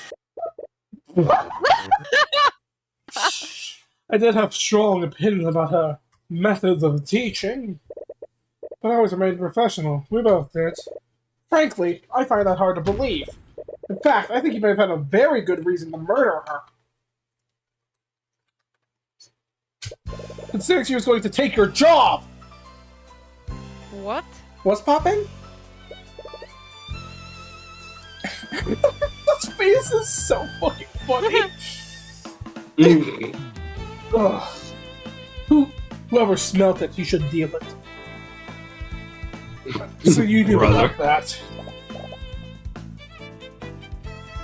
did have strong opinions about her methods of teaching, but I always remained professional. We both did. Frankly, I find that hard to believe. In fact, I think you may have had a very good reason to murder her. Considering she was going to take your job! What? What's popping? This face is so fucking funny. Ugh. Whoever smelt it, you should deal it. So you do Brother. about that.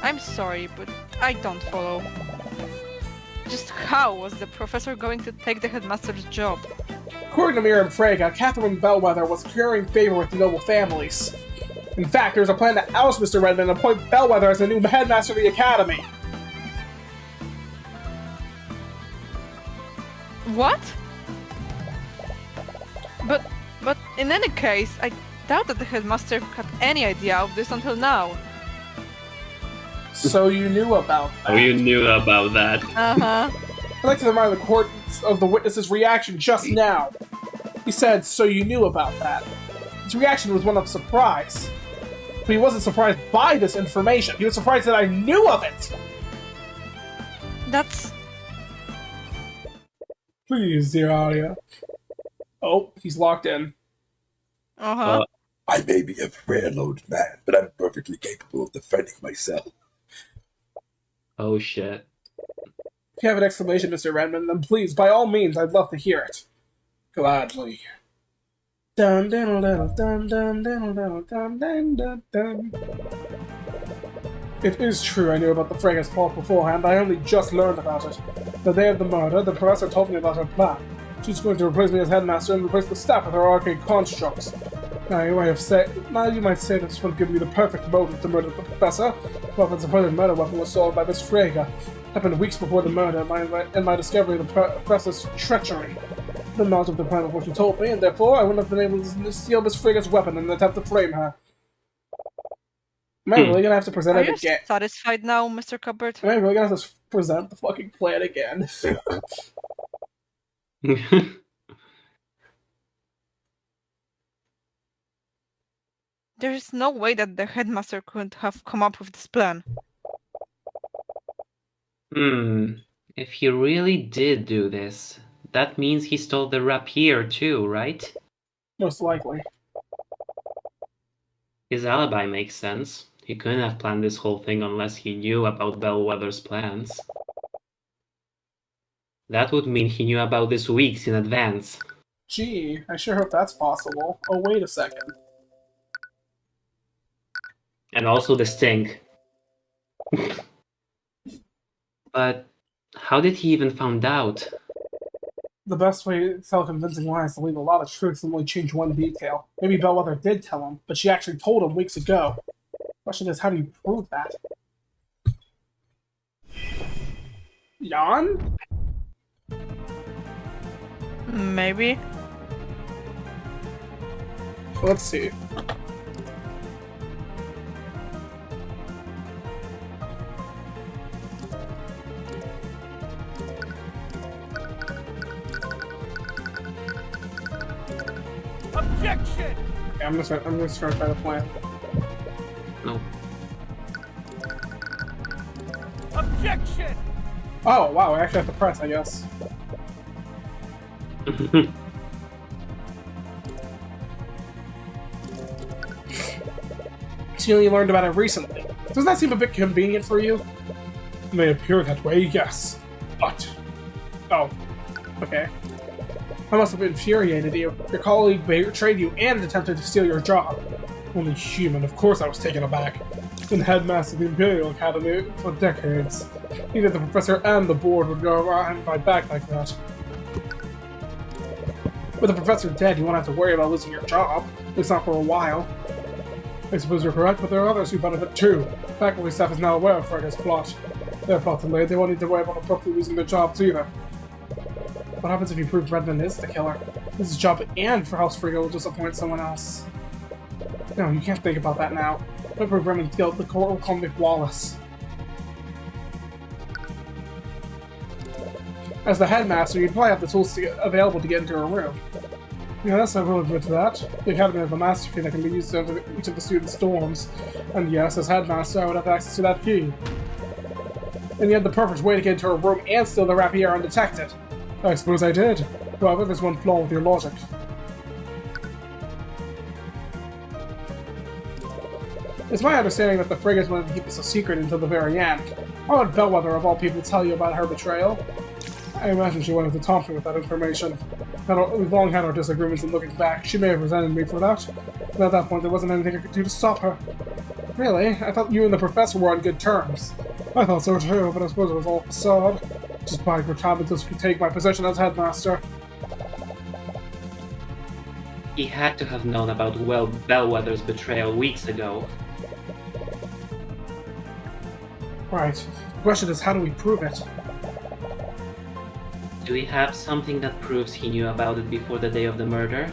I'm sorry, but I don't follow. Just how was the professor going to take the headmaster's job? According to Miriam Frege, Catherine Bellwether was currying favor with the noble families. In fact, there was a plan to oust Mr. Redmond and appoint Bellwether as the new headmaster of the academy. What? But in any case, I doubt that the headmaster had any idea of this until now. So you knew about that. Oh, you knew about that. Uh-huh. I'd like to remind the court of the witness's reaction just now. He said, so you knew about that. His reaction was one of surprise. But he wasn't surprised by this information. He was surprised that I knew of it! That's... Please, dear Arya. Oh, he's locked in. Uh-huh. I may be a frail-old man, but I'm perfectly capable of defending myself. Oh shit. If you have an exclamation, Mr. Redmond, then please, by all means, I'd love to hear it. Gladly. Dun dun dun dun dun dun dun dun dun dun dun. It is true I knew about the Frega's plot beforehand, I only just learned about it. The day of the murder, the professor told me about her plan. She's going to replace me as headmaster and replace the staff with her arcane constructs. Now you might say that this would give you the perfect motive to murder the professor. Well, the supposed murder weapon was solved by Miss Frege. Happened weeks before the murder, and my discovery of the professor's treachery. The knowledge of the plan of what she told me, and therefore I wouldn't have been able to steal Miss Frege's weapon and attempt to frame her. Am I really gonna have to present Are it you again? satisfied now, Mr. Cuthbert? Am I really gonna have to present the fucking plan again? There is no way that the headmaster could have come up with this plan. If he really did do this, that means he stole the rapier too, right? Most likely. His alibi makes sense. He couldn't have planned this whole thing unless he knew about Bellwether's plans. That would mean he knew about this weeks in advance. Gee, I sure hope that's possible. Oh, wait a second. And also the stink. But how did he even find out? The best way to tell convincing lie is to leave a lot of truths and only change one detail. Maybe Bellwether did tell him, but she actually told him weeks ago. The question is, how do you prove that? Jan? Maybe. Let's see. Objection! Okay, I'm gonna start by the plan. No. Objection! Oh, wow, I actually have to press, I guess. She only learned about it recently. Doesn't that seem a bit convenient for you? It may appear that way, yes. But... Oh. Okay. I must have infuriated you. Your colleague betrayed you and attempted to steal your job. Only human, of course I was taken aback. Been headmaster of the Imperial Academy for decades. Neither the professor and the board would go behind my back like that. With the professor dead, you won't have to worry about losing your job. At least not for a while. I suppose you're correct, but there are others who benefit too. Faculty staff is now aware of Freddy's plot. Their plot delayed, they won't need to worry about abruptly losing their jobs either. What happens if you prove Redmond is the killer? This is a job and for House Frigga will just appoint someone else. No, you can't think about that now. If I prove Redmond's guilt, the court will call me flawless. As the headmaster, you'd probably have the tools available to get into her room. Yes, I will admit to that. The Academy has a master key that can be used to enter each of the students' dorms. And yes, as headmaster, I would have access to that key. And you had the perfect way to get into her room and steal the rapier undetected. I suppose I did. However, there's one flaw with your logic. It's my understanding that the Friggas wanted to keep this a secret until the very end. Why would Bellwether, of all people, tell you about her betrayal? I imagine she wanted to taunt me with that information. We've long had our disagreements, and looking back, she may have resented me for that. But at that point, there wasn't anything I could do to stop her. Really? I thought you and the professor were on good terms. I thought so too, but I suppose it was all facade. Just buying her time until she could take my position as headmaster. He had to have known about Bellwether's betrayal weeks ago. Right. The question is, how do we prove it? Do we have something that proves he knew about it before the day of the murder?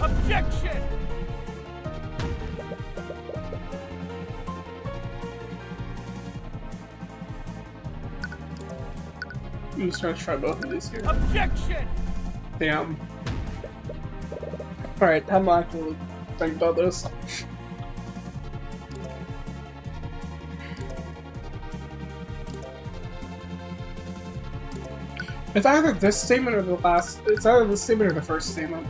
Objection! I'm just gonna try both of these here. Objection! Damn. Alright, I'm not actually think about this. It's either this statement or the last. It's either this statement or the first statement.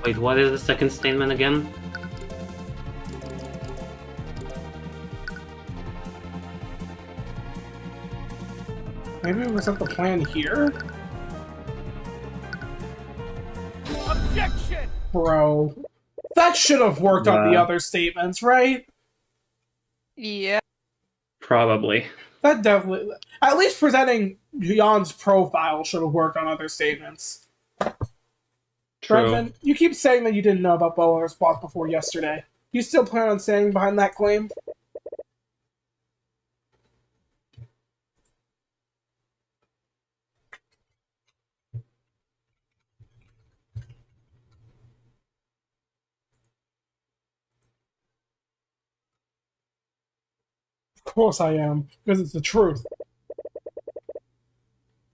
Wait, what is the second statement again? Maybe we set the plan here? Objection! Bro. That should have worked on the other statements, right? Yeah. Probably. That definitely... At least presenting Jan's profile should have worked on other statements. True. Brendan, you keep saying that you didn't know about Bellwether's plot before yesterday. Do you still plan on standing behind that claim? course I am, because it's the truth.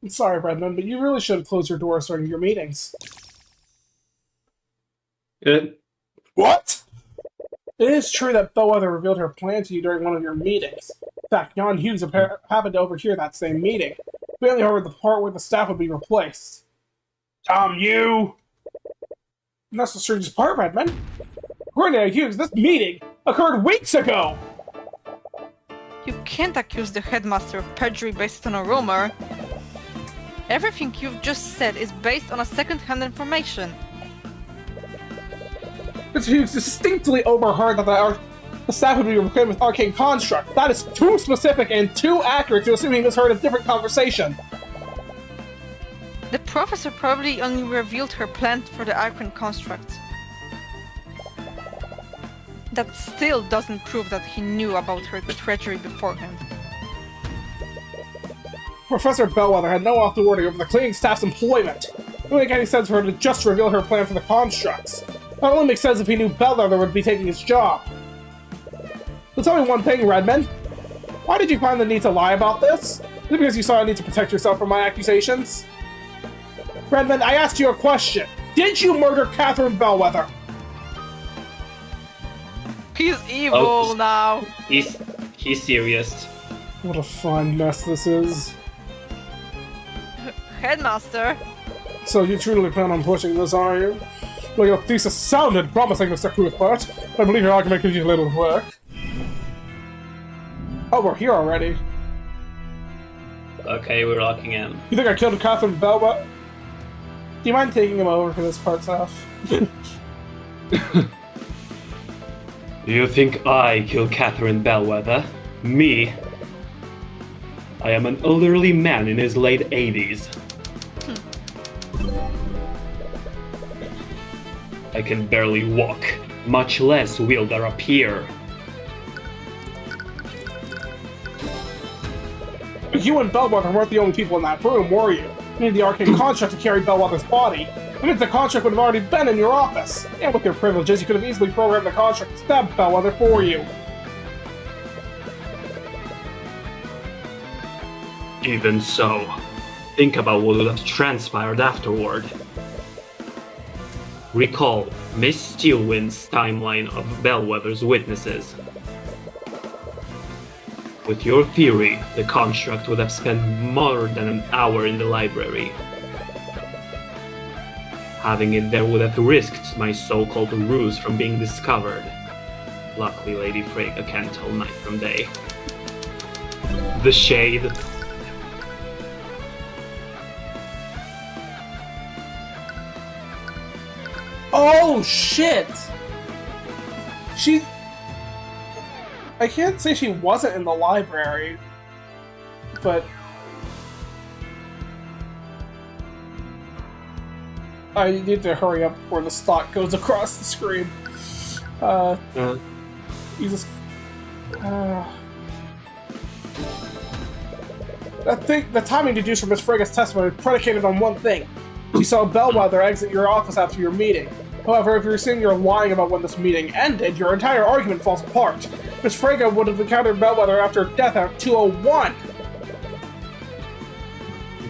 I'm sorry, Redmond, but you really should have closed your doors during your meetings. What? It is true that Bellwether revealed her plan to you during one of your meetings. In fact, Jan Hughes happened to overhear that same meeting. We only heard the part where the staff would be replaced. You! And that's the strangest part, Redmond. According to Hughes, this meeting occurred weeks ago! You can't accuse the headmaster of perjury based on a rumor. Everything you've just said is based on a second-hand information. Mr. Hughes distinctly overheard that the staff would be equipped with Arcane Construct. That is too specific and too accurate to assume he misheard a different conversation. The professor probably only revealed her plan for the Arcane Construct. That still doesn't prove that he knew about her treachery beforehand. Professor Bellwether had no authority over the cleaning staff's employment. It wouldn't make any sense for her to just reveal her plan for the constructs. That only makes sense if he knew Bellwether would be taking his job. So tell me one thing, Redmond. Why did you find the need to lie about this? Is it because you saw a need to protect yourself from my accusations? Redmond, I asked you a question. Did you murder Catherine Bellwether? He's evil Oh. now! He's serious. What a fine mess this is. Headmaster? So you truly plan on pushing this, are you? Well, your thesis sounded promising, Mr. Cuthbert. I believe your argument could use a little work. Oh, we're here already. Okay, we're locking in. You think I killed Catherine Bellwether? Do you mind taking him over for this part, Saf? You think I killed Catherine Bellwether? Me? I am an elderly man in his late 80s. I can barely walk, much less wield a rapier. You and Bellwether weren't the only people in that room, were you? You need the Arcane Construct to carry Bellwether's body. That means the construct would have already been in your office. And with your privileges, you could have easily programmed the construct to stab Bellwether for you. Even so, think about what would have transpired afterward. Recall Miss Steelwind's timeline of Bellwether's witnesses. With your theory, the construct would have spent more than an hour in the library. Having it there would have risked my so-called ruse from being discovered. Luckily, Lady Frigga can't tell night from day. The shade. Oh, shit! I can't say she wasn't in the library, but I need to hurry up before this thought goes across the screen. Jesus. The timing deduced from Miss Frigga's testimony is predicated on one thing. She saw Bellwether exit your office after your meeting. However, if you're saying you're lying about when this meeting ended, your entire argument falls apart. Miss Frigga would have encountered Bellwether after death at 2:01.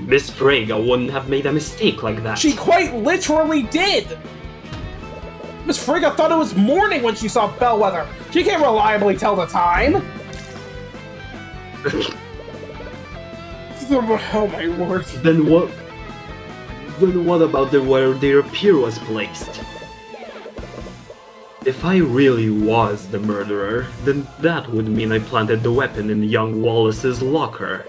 Miss Frigga wouldn't have made a mistake like that. She quite literally did! Miss Frigga thought it was morning when she saw Bellwether. She can't reliably tell the time. Oh my lord. Then what about where their rapier was placed? If I really was the murderer, then that would mean I planted the weapon in young Wallace's locker.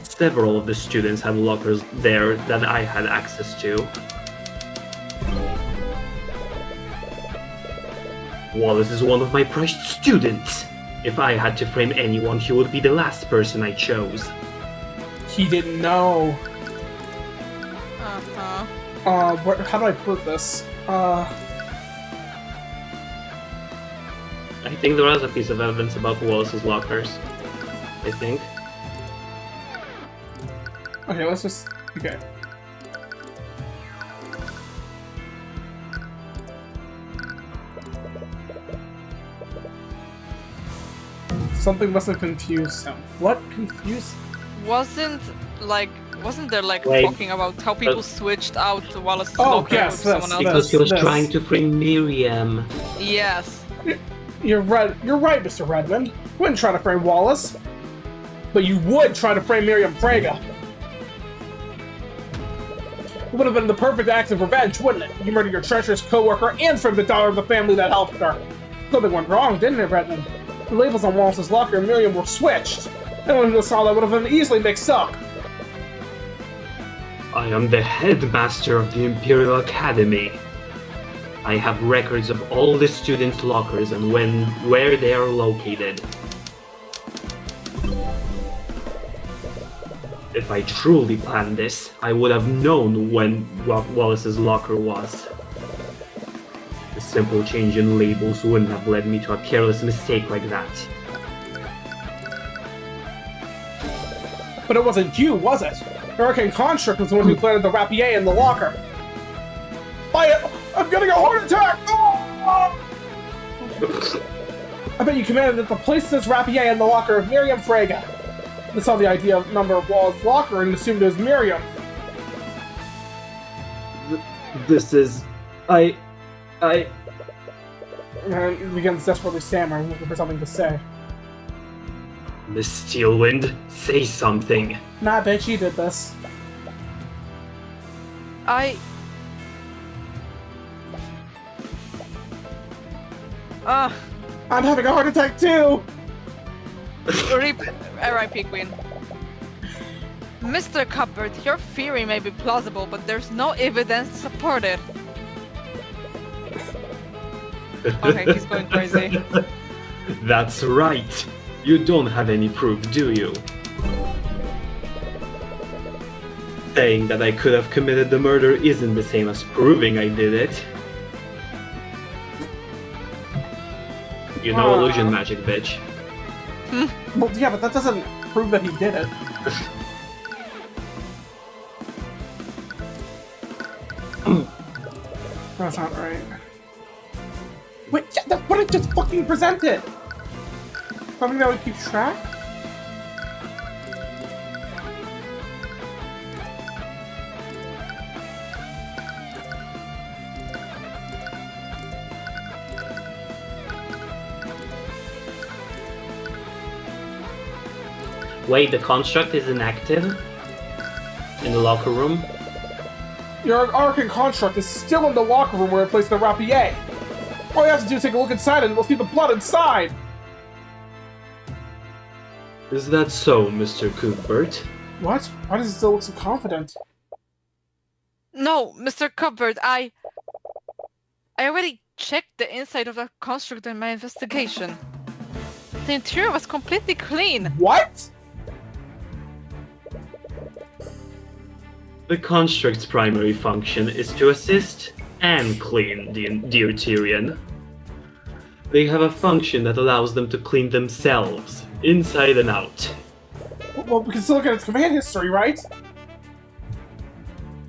Several of the students had lockers there that I had access to. Wallace is one of my prized students. If I had to frame anyone, he would be the last person I chose. He didn't know. Uh-huh. How do I prove this? I think there was a piece of evidence about Wallace's lockers. I think. Okay, let's just... Okay. Something must have confused him. What confused? Wasn't there like Wait. talking about how people switched out Wallace's Oh, locker yes, with someone this. else? Because he was This. trying to free Miriam. Yes. You're right, Mr. Redmond. You wouldn't try to frame Wallace. But you would try to frame Miriam Frege. It would have been the perfect act of revenge, wouldn't it? You murdered your treacherous co-worker and framed the daughter of the family that helped her. Something went wrong, didn't it, Redmond? The labels on Wallace's locker and Miriam were switched. Anyone who saw that would have been easily mixed up. I am the headmaster of the Imperial Academy. I have records of all the students' lockers and where they are located. If I truly planned this, I would have known when Wallace's locker was. A simple change in labels wouldn't have led me to a careless mistake like that. But it wasn't you, was it? The Arcane Construct was the one who planted the rapier in the locker. I'm getting a heart attack! Oh! I bet you commanded that to place this rapier in the locker of Miriam Frege. They saw the idea of number of Wallace's locker and assumed it was Miriam. This is... And he begins desperately stammering, looking for something to say. Miss Steelwind, say something. Nah, bitch, you did this. I'm I'm having a heart attack too! R.I.P. Queen. Mr. Cuthbert, your theory may be plausible, but there's no evidence to support it. Okay, he's going crazy. That's right. You don't have any proof, do you? Saying that I could have committed the murder isn't the same as proving I did it. You know illusion magic, bitch. Well, yeah, but that doesn't prove that he did it. That's not right. Wait, yeah, that's what I just fucking presented! Something that would keep track? Wait, the construct is inactive? In the locker room? Your Arcane Construct is still in the locker room where I placed the rapier. All you have to do is take a look inside and we'll see the blood inside! Is that so, Mr. Cuthbert? What? Why does it still look so confident? No, Mr. Cuthbert, I already checked the inside of the construct in my investigation. The interior was completely clean. What? The construct's primary function is to assist and clean the Tyrion. They have a function that allows them to clean themselves, inside and out. Well, we can still look at its command history, right?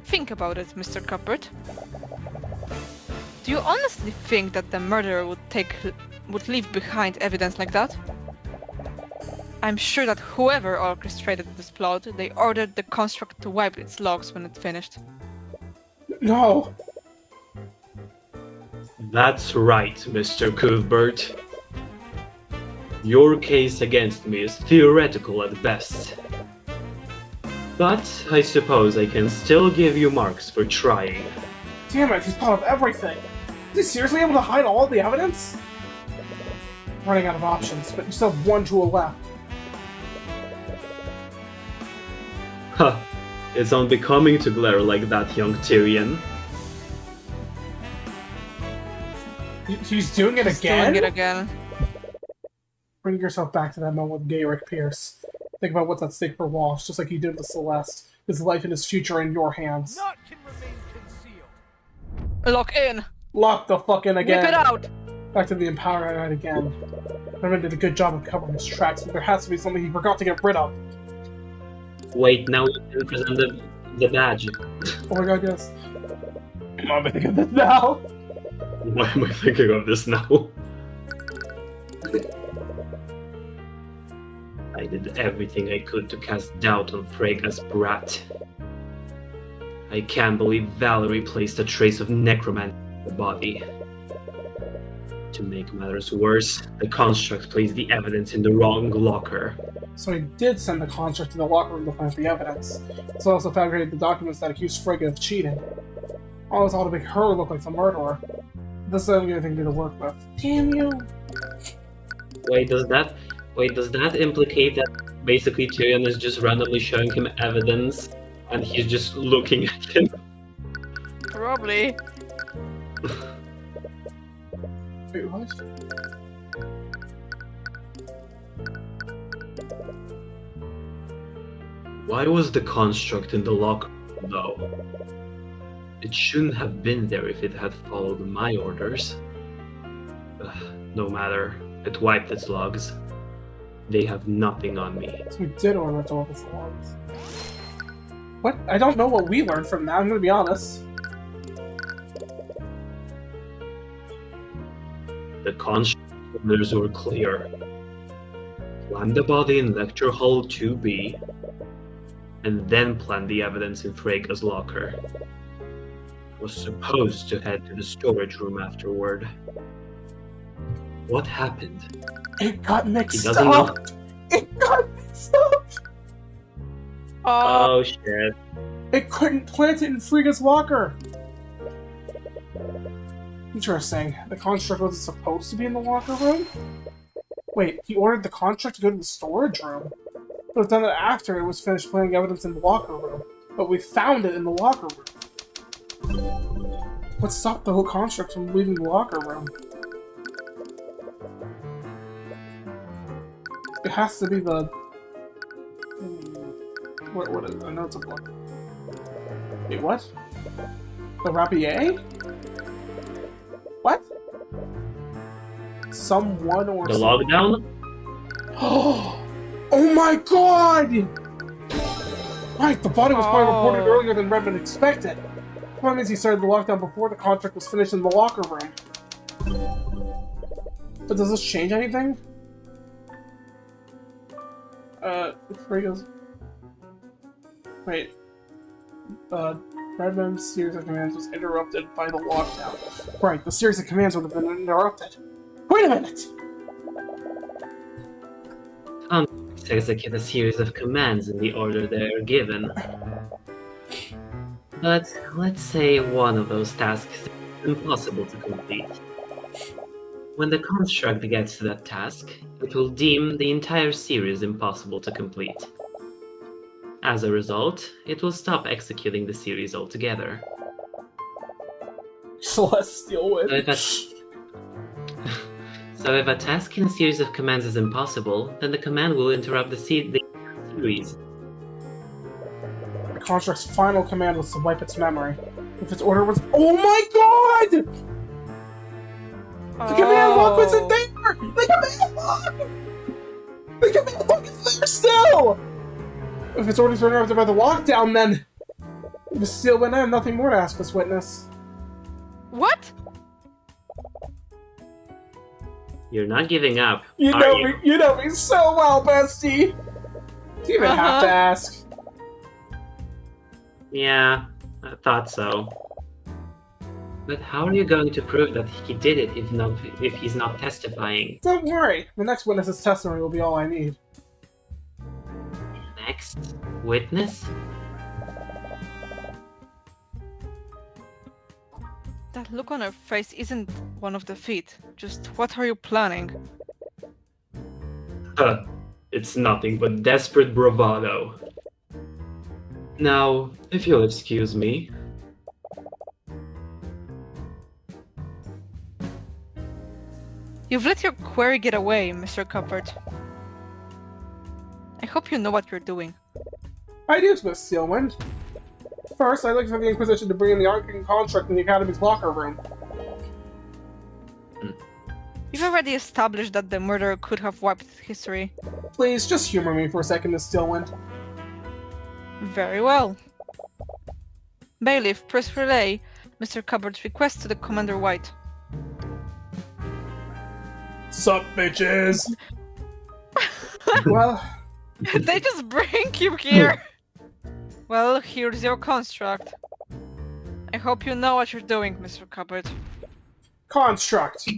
Think about it, Mr. Cuthbert. Do you honestly think that the murderer would leave behind evidence like that? I'm sure that whoever orchestrated this plot, they ordered the construct to wipe its logs when it finished. No. That's right, Mr. Cuthbert. Your case against me is theoretical at best. But I suppose I can still give you marks for trying. Damn it, he's thought of everything. Is he seriously able to hide all the evidence? Running out of options, but you still have one tool left. Huh. It's unbecoming to glare like that, young Tyrion. He's doing it He's again? doing it again. Bring yourself back to that moment with Gaeric Pierce. Think about what's at stake for Walsh, just like you did with Celeste. His life and his future in your hands. Naught can remain concealed. Lock in! Lock the fuck in again! Whip it out! Back to the Empower Night again. Herman did a good job of covering his tracks, but there has to be something he forgot to get rid of. Wait, now you can present the badge. Oh my god, yes. Why am I thinking of this now? Why am I thinking of this now? I did everything I could to cast doubt on Frega's brat. I can't believe Valerie placed a trace of necromancy in the body. To make matters worse, the construct placed the evidence in the wrong locker. So he did send the construct to the locker room to plant the evidence. It's also fabricated the documents that accused Frigga of cheating. All this ought to make her look like the murderer. This doesn't get anything to do to work with. Damn you! Wait, does that implicate that basically Tyrion is just randomly showing him evidence and he's just looking at him? Probably. Wait, what? Why was the construct in the locker room, though? It shouldn't have been there if it had followed my orders. No matter, it wiped its logs. They have nothing on me. So we did order it to all the logs. What? I don't know what we learned from that, I'm gonna be honest. The construct orders were clear. Plant the body in Lecture Hall 2B, and then plant the evidence in Frega's locker. Was supposed to head to the storage room afterward. What happened? It got mixed He doesn't know. up! It got mixed up! Oh shit. It couldn't plant it in Frigga's locker! Interesting. The construct wasn't supposed to be in the locker room? Wait, he ordered the construct to go to the storage room? It was done after it was finished planting evidence in the locker room. But we found it in the locker room. What stopped the whole construct from leaving the locker room? It has to be the... What is it? I know it's a book. Wait, what? The Rapier? What? Someone or... The lockdown? Oh my god! Right, the body was probably reported earlier than Redmond expected. That means he started the lockdown before the contract was finished in the locker room. But does this change anything? Frega's... Wait. Redmond's series of commands was interrupted by the lockdown. Right, the series of commands would have been interrupted. Wait a minute! To execute a series of commands in the order they are given. But let's say one of those tasks is impossible to complete. When the construct gets to that task, it will deem the entire series impossible to complete. As a result, it will stop executing the series altogether. Celestial Wind. So if a task in a series of commands is impossible, then the command will interrupt the series. The construct's final command was to wipe its memory. If its order was— oh my god! The command log wasn't there! The command log! The command log is there still! If its orders were interrupted by the lockdown, then... It was still went on, nothing more to ask this witness. What? You're not giving up, You are know you? me, you know me so well, bestie! Do you even have to ask? Yeah, I thought so. But how are you going to prove that he did it if he's not testifying? Don't worry, the next witness's testimony will be all I need. Next witness? That look on her face isn't one of defeat. Just what are you planning? It's nothing but desperate bravado. Now, if you'll excuse me. You've let your query get away, Mr. Cuthbert. I hope you know what you're doing. I do, Miss Steelwind. First, I'd like for the Inquisition to bring in the Arcane construct in the Academy's locker room. You've already established that the murderer could have wiped history. Please, just humor me for a second, Miss Steelwind. Very well. Bailiff, press relay Mr. Cuthbert's request to the Commander White. Sup, bitches? Well, They just bring you here! Well, here's your construct. I hope you know what you're doing, Mr. Cuthbert. Construct.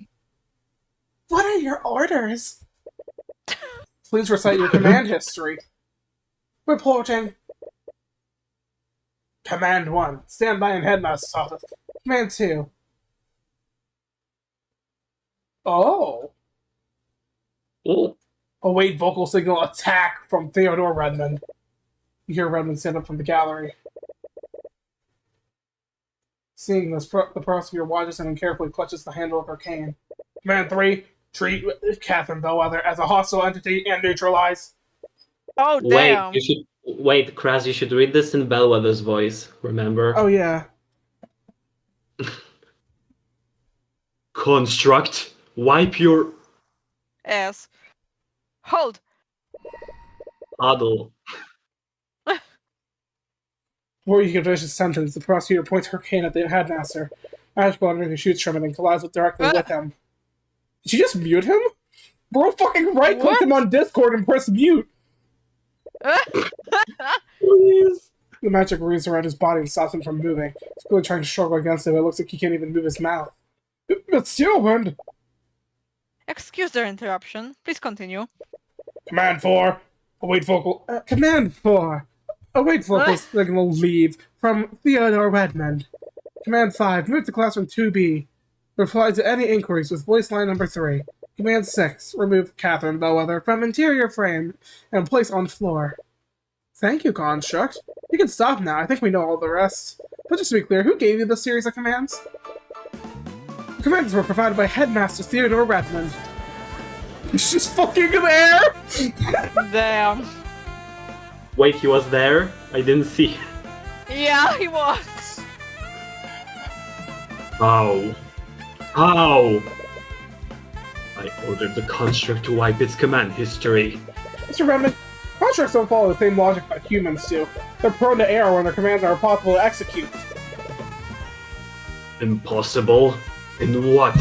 What are your orders? Please recite your command history. Reporting. Command 1. Stand by in Headmaster's office. Command 2. Oh. Oh, Await vocal signal attack from Theodore Redmond. You hear Redmond stand up from the gallery. Seeing this, the prosecutor watches him and carefully clutches the handle of her cane. Command 3. Treat Catherine Bellwether as a hostile entity and neutralize. Oh, wait, damn! wait, Kraz, you should read this in Bellwether's voice, remember? Oh, yeah. Construct, wipe your Ass. Hold! huddle. Before you can finish his sentence, the prosecutor points her cane at the headmaster. Ashbone shoots from it and collides directly with him. Did she just mute him? Bro, fucking right-click him on Discord and press mute. Please. The magic runes around his body and stops him from moving. He's clearly trying to struggle against it, but it looks like he can't even move his mouth. It's still wind. Excuse the interruption. Please continue. Command 4. Await vocal. Command 4. Await vocal signal leave from Theodore Redmond. Command 5. Move to classroom 2B. Reply to any inquiries with voice line number 3. Command 6. Remove Catherine Bellwether from interior frame and place on floor. Thank you, Construct. You can stop now. I think we know all the rest. But just to be clear, who gave you this series of commands? The commands were provided by Headmaster Theodore Redmond. He's just fucking there! Damn. Wait, he was there? I didn't see. Yeah, he was. How? How? I ordered the construct to wipe its command history. Mr. Redmond, constructs don't follow the same logic that humans do. They're prone to error when their commands are impossible to execute. Impossible? In what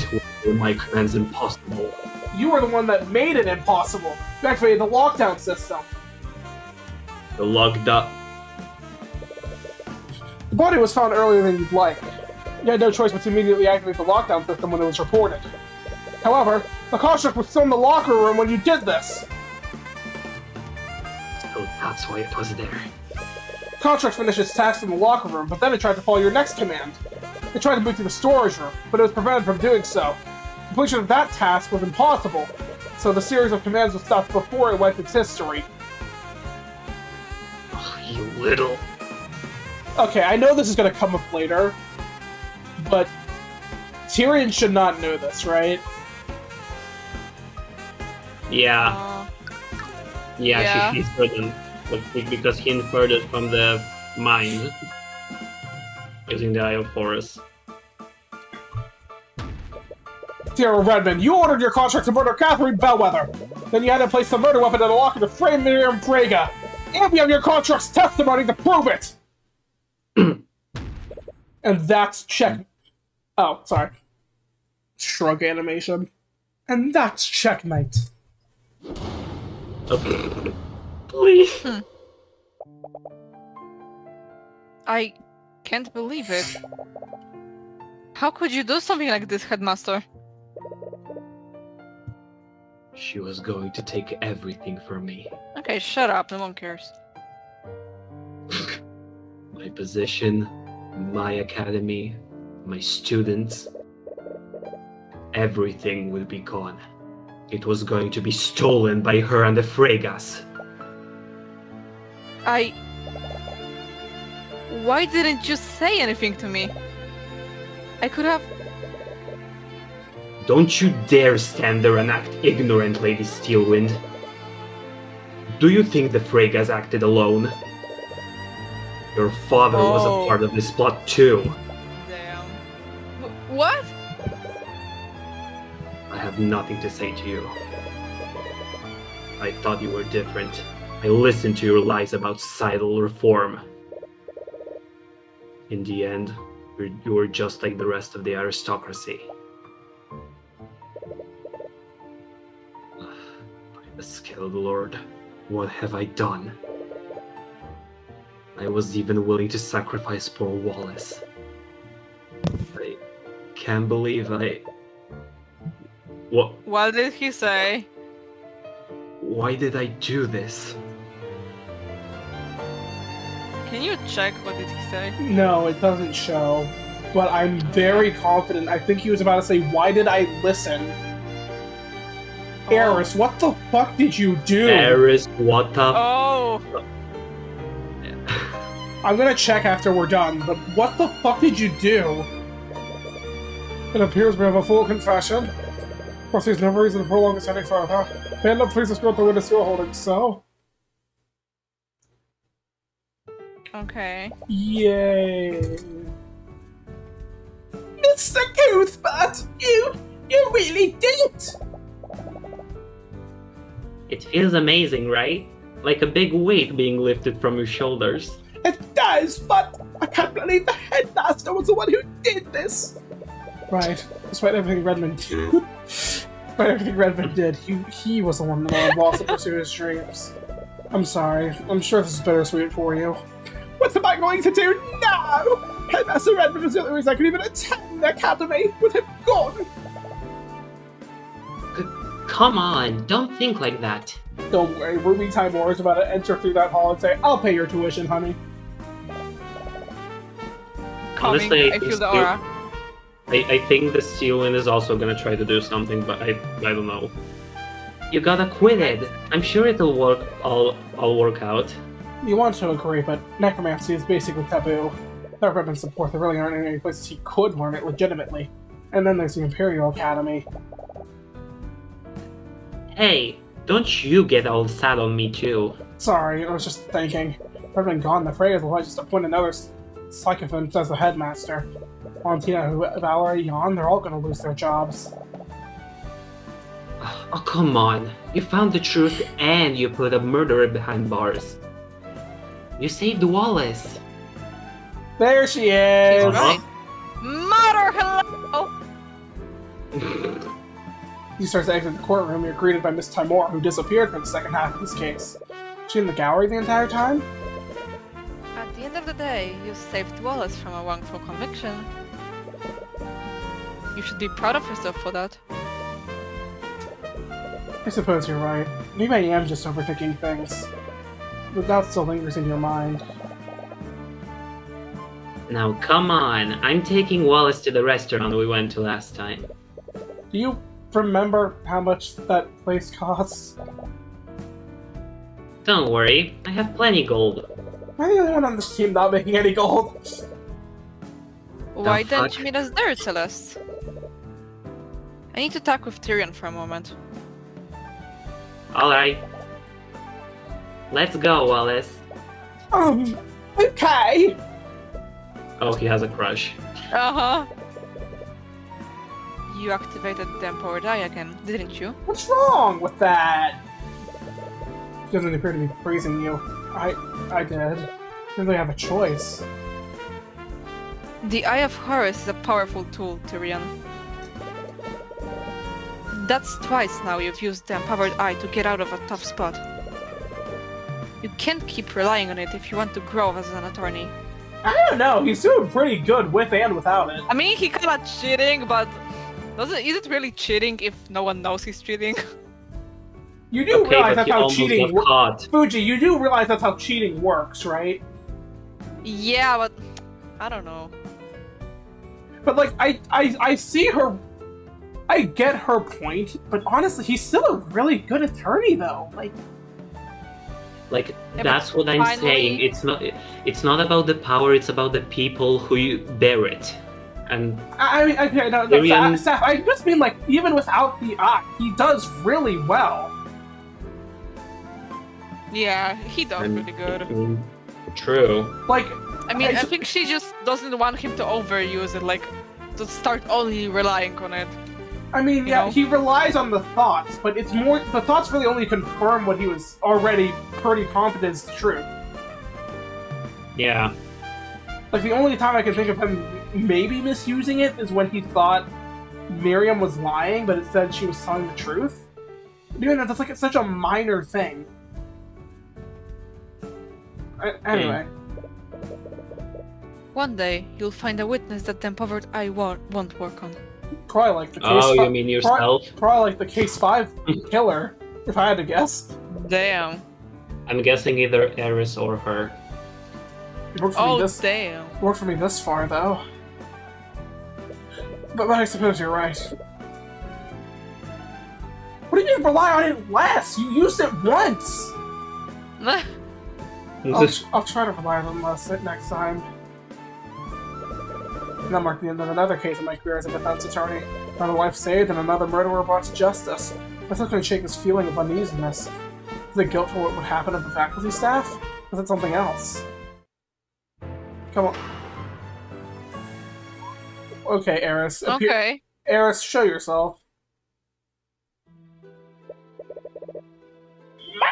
were my commands impossible? You were the one that made it impossible. You activated the lockdown system. The lockdown. The body was found earlier than you'd like. You had no choice but to immediately activate the lockdown system when it was reported. However, the construct was still in the locker room when you did this. So that's why it was there. The construct finished its task in the locker room, but then it tried to follow your next command. It tried to move to the storage room, but it was prevented from doing so. Completion of that task was impossible, so the series of commands was stopped before it wiped its history. Oh, you little... Okay, I know this is gonna come up later, but Tyrion should not know this, right? Yeah. Yeah. She inferred it, because he inferred it from the mind. Using the Eye of Horus. Theodore Redmond, you ordered your contract to murder Catherine Bellwether. Then you had to place the murder weapon in a locker to frame Miriam Braga. And we have your contract's testimony to prove it! And that's check... Oh, sorry. Shrug animation. And that's checkmate. Okay. Please. I can't believe it. How could you do something like this, Headmaster? She was going to take everything from me. Okay, shut up, no one cares. My position, my academy, my students. Everything will be gone. It was going to be stolen by her and the Fregas. Why didn't you say anything to me? I could have... Don't you dare stand there and act ignorant, Lady Steelwind. Do you think the Fregas acted alone? Your father was a part of this plot too. Damn. What? I have nothing to say to you. I thought you were different. I listened to your lies about societal reform. In the end, you were just like the rest of the aristocracy. By the Skilled Lord, What have I done? I was even willing to sacrifice poor Wallace. I can't believe I... What did he say? Why did I do this? Can you check what did he say? No, it doesn't show. But I'm very confident. I think he was about to say, "Why did I listen?" Eris, what the fuck did you do? Eris, what the... Oh! I'm gonna check after we're done, but what the fuck did you do? It appears we have a full confession. Of course, there's no reason to prolong this any further. Panda, please escort the witness you're holding, so. Okay. Yay. Mr. Cuthbert, you really did it! It feels amazing, right? Like a big weight being lifted from your shoulders. It does, but I can't believe the headmaster was the one who did this! Right. Despite everything Redmond did, he was the one that lost to pursue his dreams. I'm sorry. I'm sure this is bittersweet for you. What am I going to do now? Headmaster Redmond was the only reason I could even attend the academy with him gone. Come on, don't think like that. Don't worry, Ruby Timor is about to enter through that hall and say, "I'll pay your tuition, honey." Coming, Honestly, I feel the aura. I think the Steelin is also gonna try to do something, but I don't know. You got acquitted. I'm sure it'll work. I'll work out. You want to agree, but necromancy is basically taboo. There have been support, there really aren't any places he could learn it legitimately. And then there's the Imperial Academy. Hey, don't you get all sad on me too. Sorry, I was just thinking. If I'd been gone, the Freya's will just appoint another sycophant as the headmaster. Valentina, Valerie, Jan, they're all gonna lose their jobs. Oh, come on. You found the truth and you put a murderer behind bars. You saved Wallace. There she is! Right. Mother, hello! You start to exit the courtroom, you're greeted by Miss Timor, who disappeared for the second half of this case. Was she in the gallery the entire time? At the end of the day, you saved Wallace from a wrongful conviction. You should be proud of yourself for that. I suppose you're right. Maybe I am just overthinking things. But that still lingers in your mind. Now come on, I'm taking Wallace to the restaurant we went to last time. Do you remember how much that place costs? Don't worry, I have plenty gold. Am I the only one on this team not making any gold? Why The didn't fuck? you meet us there, Celeste? I need to talk with Tyrion for a moment. Alright. Let's go, Wallace. Okay! Oh, he has a crush. Uh-huh. You activated the Empowered Eye again, didn't you? What's wrong with that? She doesn't appear to be praising you. I did. Didn't really have a choice. The Eye of Horus is a powerful tool, Tyrion. That's twice now you've used the Empowered Eye to get out of a tough spot. You can't keep relying on it if you want to grow as an attorney. I don't know, he's doing pretty good with and without it. I mean, he kinda cheating, but is it really cheating if no one knows he's cheating? You do Okay, realize but that's he how almost cheating got works. caught. Fuji, you do realize that's how cheating works, right? Yeah, but I don't know. But like, I see her. I get her point, but honestly, he's still a really good attorney, though. Like, but that's what I'm finally- saying. It's not about the power, it's about the people who bear it. And I mean, okay, no, Tyrion- Seth, I just mean like, even without the eye, he does really well. Yeah, he does and- really good. True. Like, I mean, I I- think she just doesn't want him to overuse it, like, to start only relying on it. I mean, You yeah, know? he relies on the thoughts, but it's more the thoughts really only confirm what he was already pretty confident is the truth. Yeah. Like, the only time I can think of him maybe misusing it is when he thought Miriam was lying, but it said she was telling the truth. But even that's like it's such a minor thing. Anyway. One day, you'll find a witness that the empowered eye won't work on. Probably like the case. Oh, you mean yourself? Probably like the case 5 killer, if I had to guess. Damn. I'm guessing either Eris or her. It worked for me this. Damn. Worked for me this far, though. But I suppose you're right. What do you mean rely on it less? You used it once! I'll try to rely on it less next time. And that marked the end of another case in my career as a defense attorney. Another life saved and another murderer brought to justice. That's not going to shake his feeling of uneasiness. Is it guilt for what would happen to the faculty staff? Or is it something else? Come on. Okay, Eris. Okay. Eris, show yourself.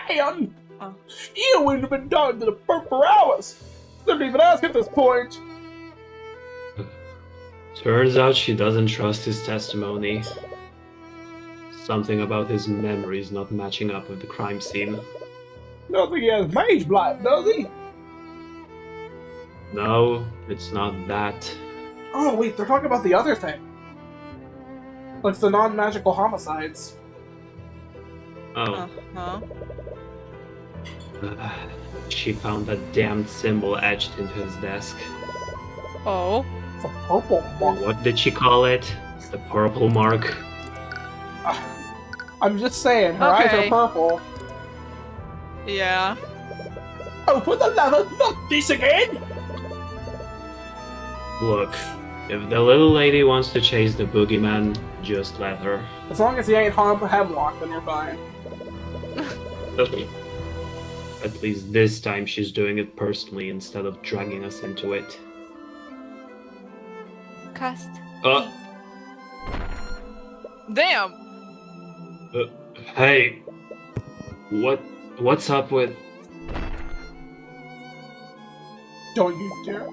Man! You wouldn't have been down to the burp for hours! Didn't even ask at this point! Turns out she doesn't trust his testimony. Something about his memories not matching up with the crime scene. Don't think he has mage blight, does he? No, it's not that. Oh, wait, they're talking about the other thing. Like the non-magical homicides. Oh. Uh-huh. She found that damned symbol etched into his desk. Oh. It's a purple mark. What did she call it? The purple mark? I'm just saying, her eyes Okay. are purple. Yeah. Oh, for the love of not this again! Look, if the little lady wants to chase the boogeyman, just let her. As long as he ain't hemlock, then you're fine. At least this time she's doing it personally instead of dragging us into it. Cast. Damn. Hey, what's up with? Don't you dare.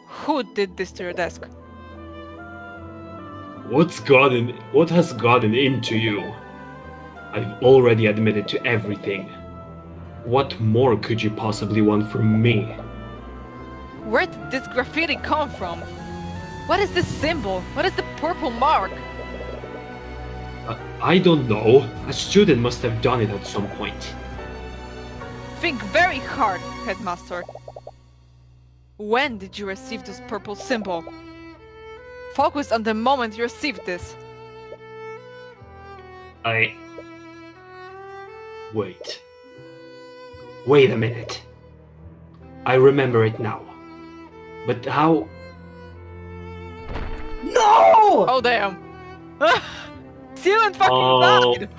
Who did this to your desk? What has gotten into you? I've already admitted to everything. What more could you possibly want from me? Where did this graffiti come from? What is this symbol? What is the purple mark? I don't know. A student must have done it at some point. Think very hard, Headmaster. When did you receive this purple symbol? Focus on the moment you received this. Wait a minute. I remember it now. But how? No! Oh damn. Steven fucking died!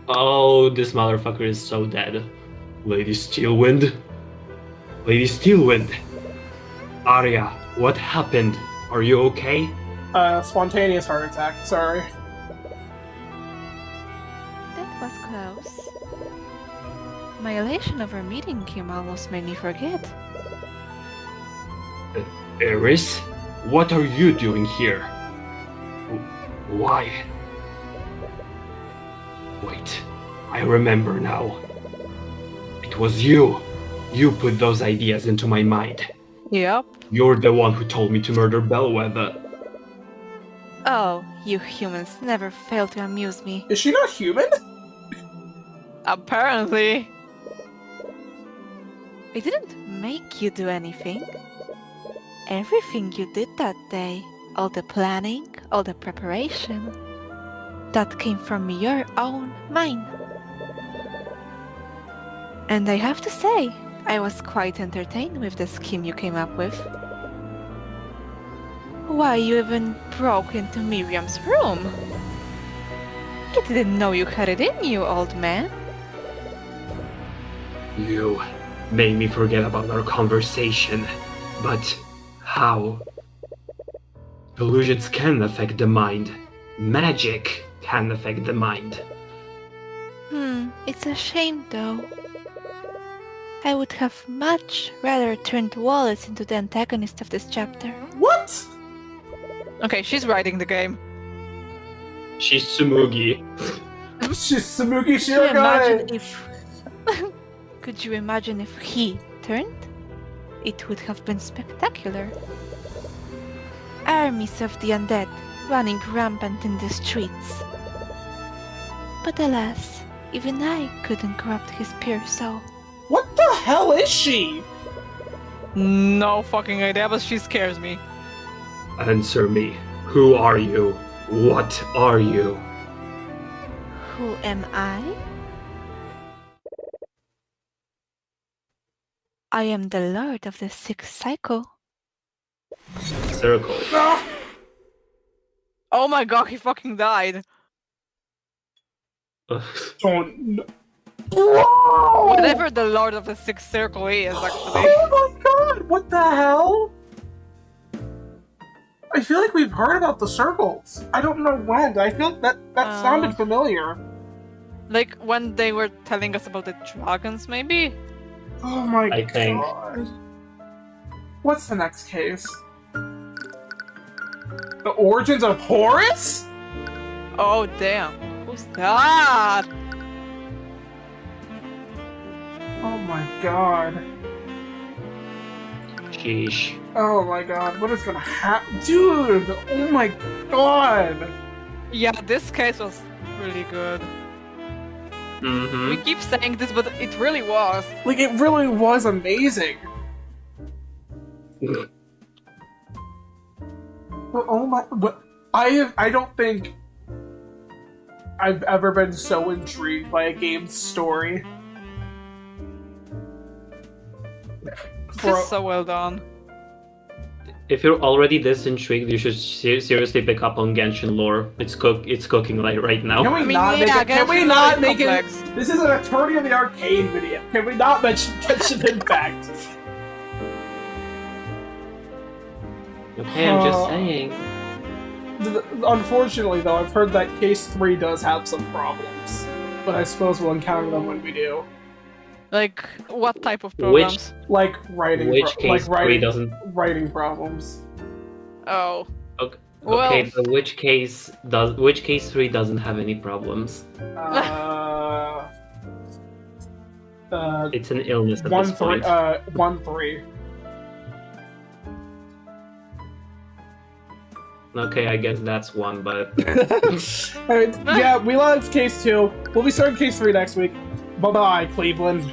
Oh, this motherfucker is so dead. Lady Steelwind? Lady Steelwind! Arya, what happened? Are you okay? Spontaneous heart attack, sorry. That was close. My elation over meeting him almost made me forget. Eris? What are you doing here? Why? Wait, I remember now. It was you. You put those ideas into my mind. Yep. You're the one who told me to murder Bellwether. Oh, you humans never fail to amuse me. Is she not human? Apparently. I didn't make you do anything. Everything you did that day, all the planning, all the preparation, that came from your own mind. And I have to say, I was quite entertained with the scheme you came up with. Why, you even broke into Miriam's room. I didn't know you had it in you, old man. You made me forget about our conversation. But how? Illusions can affect the mind. Magic can affect the mind. It's a shame though. I would have much rather turned Wallace into the antagonist of this chapter. What? Okay, she's writing the game. She's Tsumugi. She's Samugi Can you imagine Shirogane! if... Could you imagine if he turned? It would have been spectacular. Armies of the undead running rampant in the streets. But alas, even I couldn't corrupt his pure soul. What the hell is she? No fucking idea, but she scares me. Answer me. Who are you? What are you? Who am I? I am the Lord of the Sixth Cycle. Circle. Oh my god, he fucking died. Ugh. Don't. Whoa! Whatever the Lord of the Sixth Circle is, actually. Oh my god! What the hell? I feel like we've heard about the circles. I don't know when. I feel that sounded familiar. Like when they were telling us about the dragons, maybe? Oh my I think. god. What's the next case? The origins of Horus? Oh damn. Who's that? Oh my god. Sheesh. Oh my god. What is gonna happen? Dude! Oh my god! Yeah, this case was really good. Mm-hmm. We keep saying this, but it really was. Like, it really was amazing. But oh my, what, I don't think I've ever been so intrigued by a game's story. This is so well done. If you're already this intrigued, you should seriously pick up on Genshin lore. It's cooking like right now. Can we I mean, not yeah, make it? Can we Genshin not is make it? complex. This is an Attorney of the Arcane video. Can we not mention Genshin Impact? Okay, I'm just saying. Unfortunately, though, I've heard that Case 3 does have some problems. But I suppose we'll encounter them when we do. Like, what type of programs? Like writing, Which case like writing, 3 doesn't? writing problems. Oh. Okay, Well- okay, but which case 3 doesn't have any problems? It's an illness at this point. 1-3. Okay, I guess that's one, but Alright, yeah, we love Case 2. We'll be starting Case 3 next week. Bye-bye, Cleveland.